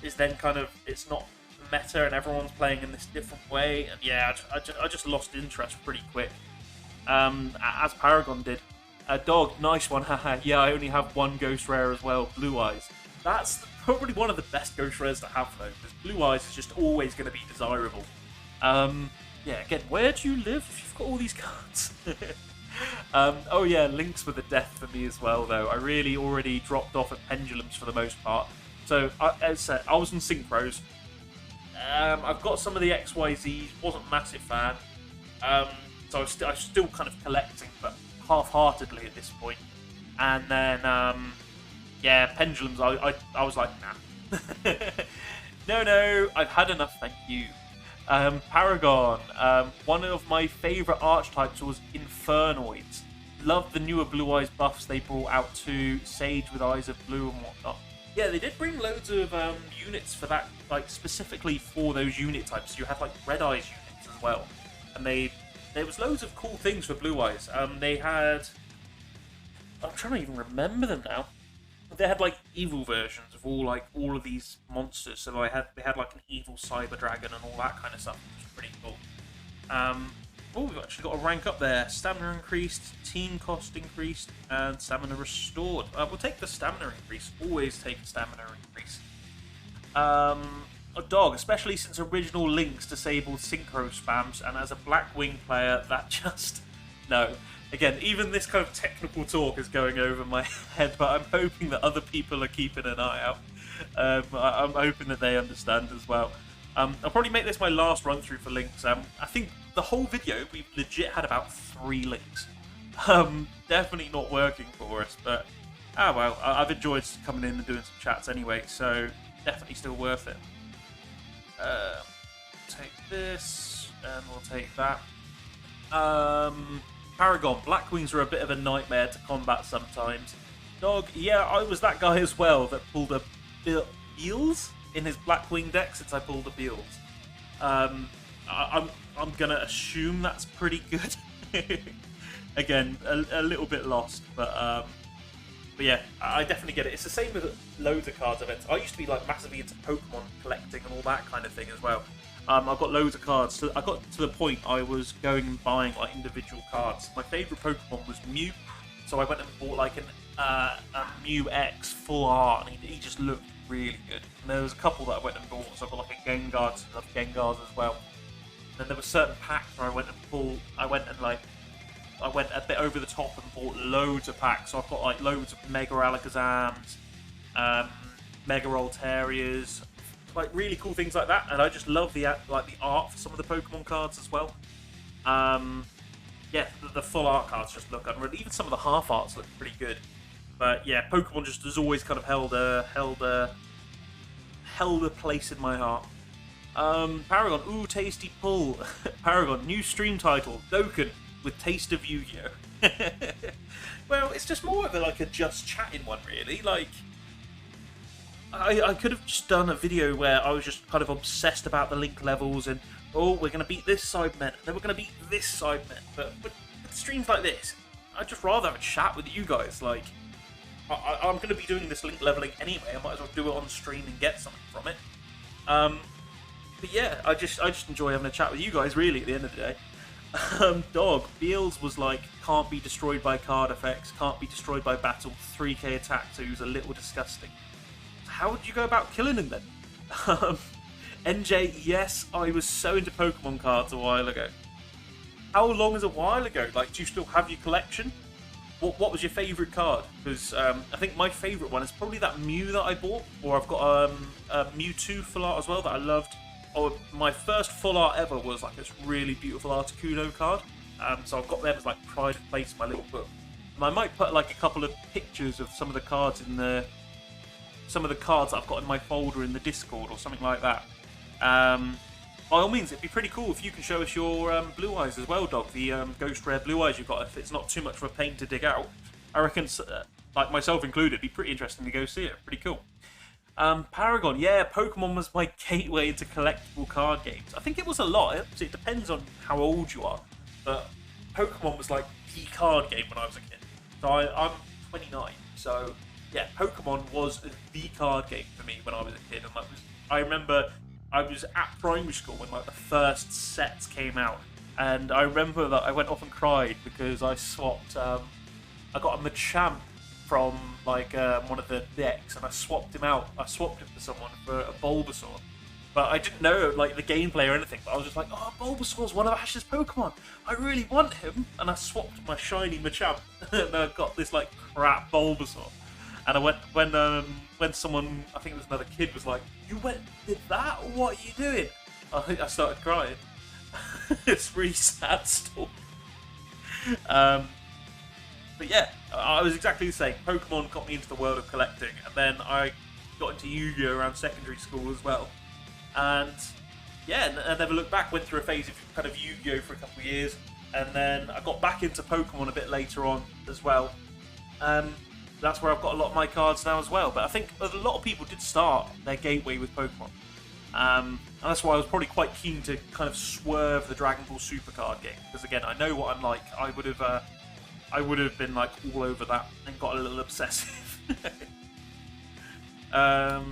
is then kind of, it's not meta and everyone's playing in this different way, and yeah, I just lost interest pretty quick, as Paragon did. Dog, nice one, haha. Yeah, I only have one Ghost Rare as well, Blue Eyes. That's probably one of the best Ghost Rares to have though, because Blue Eyes is just always going to be desirable. Yeah, again, where do you live if you've got all these cards? Oh yeah, Links were the death for me as well though. I really already dropped off at Pendulums for the most part. So, as I said, I was in Synchros. I've got some of the XYZs, wasn't a massive fan. So I was still kind of collecting, but half-heartedly at this point. And then, yeah, Pendulums, I was like, nah. No, I've had enough, thank you. Paragon, one of my favourite archetypes was Infernoids. Loved the newer Blue Eyes buffs they brought out too, Sage with Eyes of Blue and whatnot. Yeah, they did bring loads of units for that, like specifically for those unit types. You had like Red Eyes units as well, and there was loads of cool things for Blue Eyes. They had, I'm trying to even remember them now. They had like evil versions of all of these monsters. So they had like an evil Cyber Dragon and all that kind of stuff, which was pretty cool. Oh, we've actually got a rank up there. Stamina increased, team cost increased, and stamina restored. We'll take the stamina increase. Always take a stamina increase. A dog, especially since original Links disabled synchro spams, and as a Blackwing player, that just... No. Again, even this kind of technical talk is going over my head, but I'm hoping that other people are keeping an eye out. I'm hoping that they understand as well. I'll probably make this my last run through for Links. I think the whole video, we've legit had about 3 Links. Definitely not working for us, but well, I've enjoyed coming in and doing some chats anyway, so definitely still worth it. Take this, and we'll take that. Paragon, Blackwings are a bit of a nightmare to combat sometimes. Dog, yeah, I was that guy as well that pulled a Beals in his Blackwing deck since I pulled a Beals. I'm gonna assume that's pretty good. Again, a little bit lost, but yeah, I definitely get it. It's the same with loads of cards events. I used to be like massively into Pokemon collecting and all that kind of thing as well. I've got loads of cards. So I got to the point I was going and buying like individual cards. My favourite Pokemon was Mew, so I went and bought like a Mew X full art, and he just looked really good. And there was a couple that I went and bought, so I got like a Gengar, so I love Gengars as well. And then there were certain packs where I went a bit over the top and bought loads of packs. So I've got like loads of Mega Alakazams, Mega Rolterias, like really cool things like that. And I just love the art for some of the Pokemon cards as well. Yeah, the full art cards just look unreal. Even some of the half arts look pretty good. But yeah, Pokemon just has always kind of held a place in my heart. Paragon, ooh, tasty pull. Paragon, new stream title, Dokkan with taste of Yu-Gi-Oh. Well, it's just more of a, like a just chatting one, really. Like, I could have just done a video where I was just kind of obsessed about the link levels and, oh, we're going to beat this side men, and then we're going to beat this side men. But with streams like this, I'd just rather have a chat with you guys. Like, I'm going to be doing this link leveling anyway. I might as well do it on stream and get something from it. But yeah, I just enjoy having a chat with you guys, really, at the end of the day. Dog, Beals was like, can't be destroyed by card effects, can't be destroyed by battle, 3k attack, so he was a little disgusting. How would you go about killing him then? NJ, yes, I was so into Pokemon cards a while ago. How long is a while ago? Like, do you still have your collection? What was your favourite card? Because I think my favourite one is probably that Mew that I bought, or I've got a Mewtwo full art as well that I loved. Oh, my first full art ever was like this really beautiful Articuno card. So I've got them as like pride of place in my little book. And I might put like a couple of pictures of some of the cards in the cards that I've got in my folder in the Discord or something like that. By all means, it'd be pretty cool if you can show us your blue eyes as well, Dog. The ghost rare blue eyes you've got. If it's not too much of a pain to dig out, I reckon, like myself included, it'd be pretty interesting to go see it. Pretty cool. Paragon, yeah, Pokemon was my gateway into collectible card games. I think it was a lot. It depends on how old you are, but Pokemon was like the card game when I was a kid. So I'm 29, so yeah, Pokemon was the card game for me when I was a kid. And I remember I was at primary school when like the first sets came out, and I remember that I went off and cried because I swapped. I got a Machamp from like one of the decks, and I swapped him out. I swapped him for someone for a Bulbasaur, but I didn't know like the gameplay or anything. But I was just like, oh, Bulbasaur's one of Ash's Pokemon. I really want him, and I swapped my shiny Machamp, and I got this like crap Bulbasaur. And I went when someone, I think it was another kid, was like, "You did that? What are you doing?" I started crying. It's really sad story. But yeah, I was exactly the same. Pokemon got me into the world of collecting, and then I got into Yu-Gi-Oh! Around secondary school as well. And yeah, I never looked back. Went through a phase of kind of Yu-Gi-Oh! For a couple of years, and then I got back into Pokemon a bit later on as well. That's where I've got a lot of my cards now as well. But I think a lot of people did start their gateway with Pokemon. And that's why I was probably quite keen to kind of swerve the Dragon Ball Super card game. Because again, I know what I'm like. I would have been like all over that and got a little obsessive. Let's go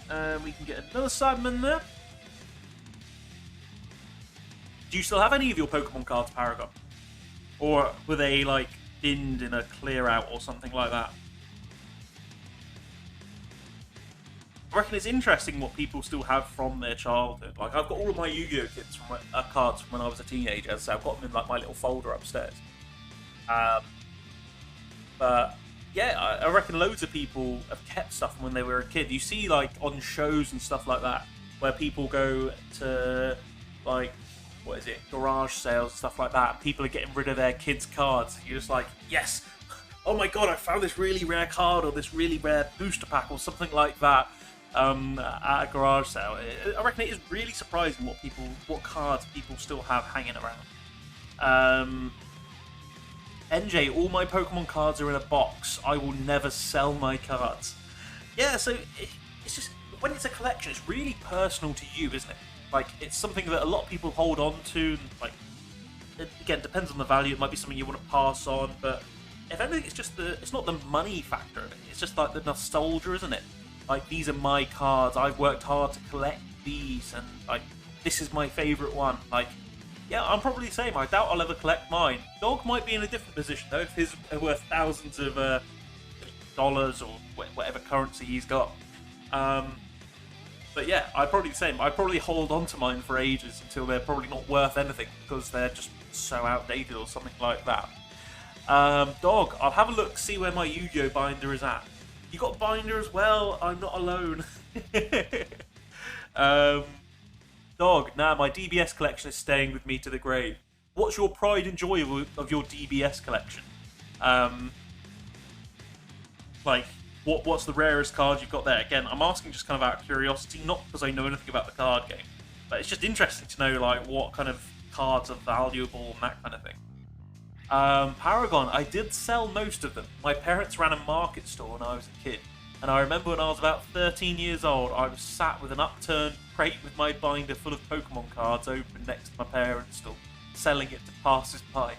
on. We can get another Sideman there. Do you still have any of your Pokemon cards, Paragon? Or were they like binned in a clear out or something like that? I reckon it's interesting what people still have from their childhood. Like, I've got all of my Yu-Gi-Oh! Kits from cards from when I was a teenager, so I've got them in like my little folder upstairs. But yeah, I reckon loads of people have kept stuff from when they were a kid. You see, like on shows and stuff like that, where people go to like, what is it, garage sales and stuff like that, and people are getting rid of their kids' cards. You're just like, yes, oh my god, I found this really rare card or this really rare booster pack or something like that at a garage sale. I reckon it is really surprising what cards people still have hanging around. NJ, all my Pokemon cards are in a box. I will never sell my cards. Yeah, so it's just, when it's a collection, it's really personal to you, isn't it? Like, it's something that a lot of people hold on to. Like, it, again, depends on the value. It might be something you want to pass on, but if anything, it's not the money factor of it. It's just like the nostalgia, isn't it? Like, these are my cards. I've worked hard to collect these, and like, this is my favourite one. Like, yeah, I'm probably the same. I doubt I'll ever collect mine. Dog might be in a different position though. If his are worth thousands of dollars or whatever currency he's got. But yeah, I'm probably the same. I probably hold on to mine for ages until they're probably not worth anything because they're just so outdated or something like that. Dog, I'll have a look, see where my Yu-Gi-Oh! Binder is at. You got a binder as well? I'm not alone. Dog, nah, my DBS collection is staying with me to the grave. what's your pride and joy of your DBS collection? Like, what's the rarest card you've got there? Again, I'm asking just kind of out of curiosity, not because I know anything about the card game, but it's just interesting to know like what kind of cards are valuable and that kind of thing. Paragon, I did sell most of them. My parents ran a market store when I was a kid, and I remember when I was about 13 years old, I was sat with an upturned crate with my binder full of Pokemon cards open next to my parents' store, selling it to passers-by.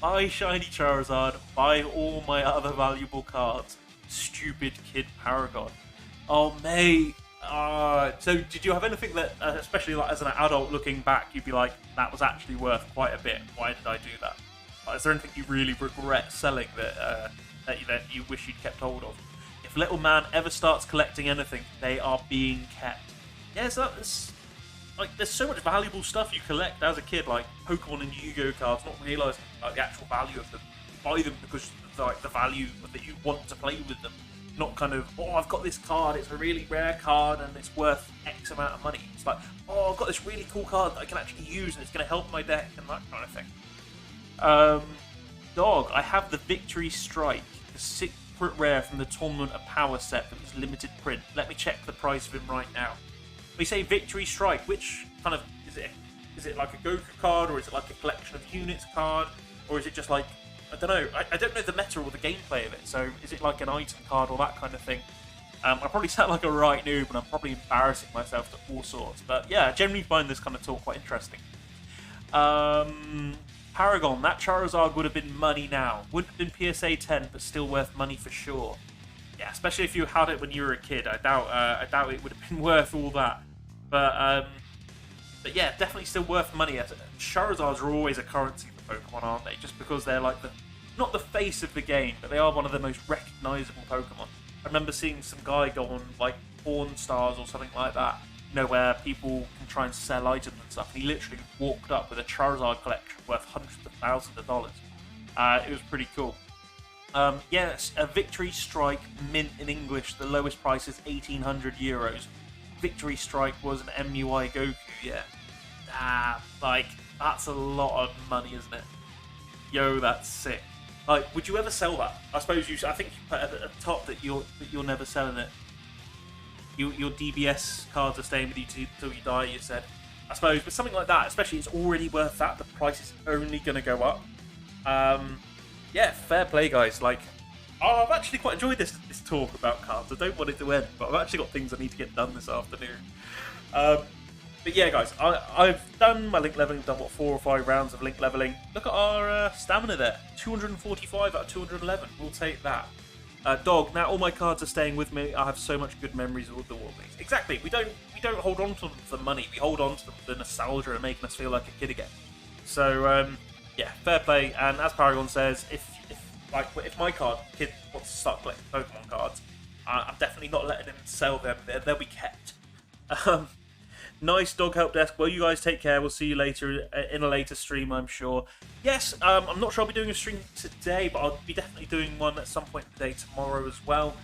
Buy shiny Charizard, buy all my other valuable cards. Stupid kid Paragon. Oh, mate. So did you have anything that, especially like as an adult looking back, you'd be like, that was actually worth quite a bit? Why did I do that? Like, is there anything you really regret selling that that you wish you'd kept hold of? If little man ever starts collecting anything, they are being kept. Yeah, so like there's so much valuable stuff you collect as a kid, like Pokemon and Yu-Gi-Oh cards, not realising like the actual value of them. You buy them because like the value that you want to play with them, not kind of, oh, I've got this card, it's a really rare card and it's worth X amount of money. It's like, oh, I've got this really cool card that I can actually use and it's going to help my deck and that kind of thing. Dog, I have the Victory Strike, the secret rare from the Tournament of Power set that was limited print. Let me check the price of him right now. We say Victory Strike, which kind of is it? Is it like a Goku card, or is it like a collection of units card, or is it just like, I don't know. I don't know the meta or the gameplay of it. So is it like an item card or that kind of thing? I probably sound like a right noob, and I'm probably embarrassing myself to all sorts. But yeah, I generally find this kind of talk quite interesting. Paragon, that Charizard would have been money now. Wouldn't have been PSA 10, but still worth money for sure. Yeah, especially if you had it when you were a kid. I doubt it would have been worth all that. But yeah, definitely still worth money. Charizards are always a currency for Pokemon, aren't they? Just because they're like not the face of the game, but they are one of the most recognisable Pokemon. I remember seeing some guy go on like Pawn Stars or something like that, you know, where people can try and sell items and stuff. And he literally walked up with a Charizard collection worth hundreds of thousands of dollars. It was pretty cool. Yes, a Victory Strike mint in English. The lowest price is 1,800 euros. Victory Strike was an MUI Goku. Yeah, like that's a lot of money, isn't it? Yo, that's sick. Like, would you ever sell that? I suppose you. I think you put at the top that you're never selling it. Your DBS cards are staying with you till you die, you said. I suppose, but something like that, especially, it's already worth that. The price is only going to go up. Yeah, fair play, guys. Like, I've actually quite enjoyed this talk about cards. I don't want it to end, but I've actually got things I need to get done this afternoon. But yeah, guys, I've done my link leveling, done what, 4 or 5 rounds of link leveling. Look at our stamina there, 245 out of 211. We'll take that. Dog, now all my cards are staying with me. I have so much good memories of the war games. Exactly, we don't hold on to them for the money. We hold on to them for the nostalgia and making us feel like a kid again. So yeah, fair play. And as Paragon says, if my kid wants to start collecting Pokemon cards, I'm definitely not letting him sell them. They'll be kept. Nice, Dog Help Desk. Well, you guys take care. We'll see you later in a later stream, I'm sure. Yes, I'm not sure I'll be doing a stream today, but I'll be definitely doing one at some point today, tomorrow as well.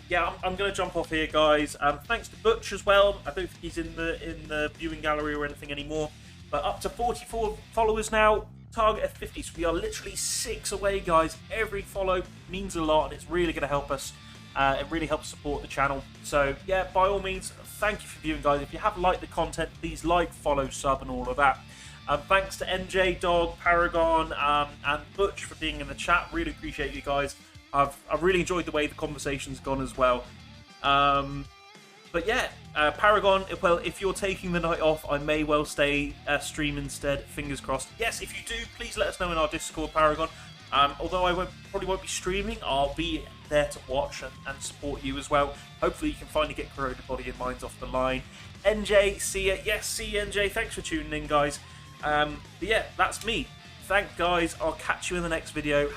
Yeah, I'm going to jump off here, guys. Thanks to Butch as well. I don't think he's in the viewing gallery or anything anymore. But up to 44 followers now. Target of 50. So we are literally 6 away, guys. Every follow means a lot, and it's really going to help us. It really helps support the channel. So yeah, by all means, thank you for viewing, guys. If you have liked the content, please like, follow, sub, and all of that. Thanks to NJ, Dog, Paragon, and Butch for being in the chat. Really appreciate you guys. I've really enjoyed the way the conversation's gone as well. But yeah, Paragon, well, if you're taking the night off, I may well stay stream instead. Fingers crossed. Yes, if you do, please let us know in our Discord, Paragon. Although I probably won't be streaming, I'll be there to watch and support you as well. Hopefully you can finally get Corroded Body and Minds off the line. NJ, see ya. Yes, see you, NJ. Thanks for tuning in, guys. But yeah, that's me. Thank guys. I'll catch you in the next video.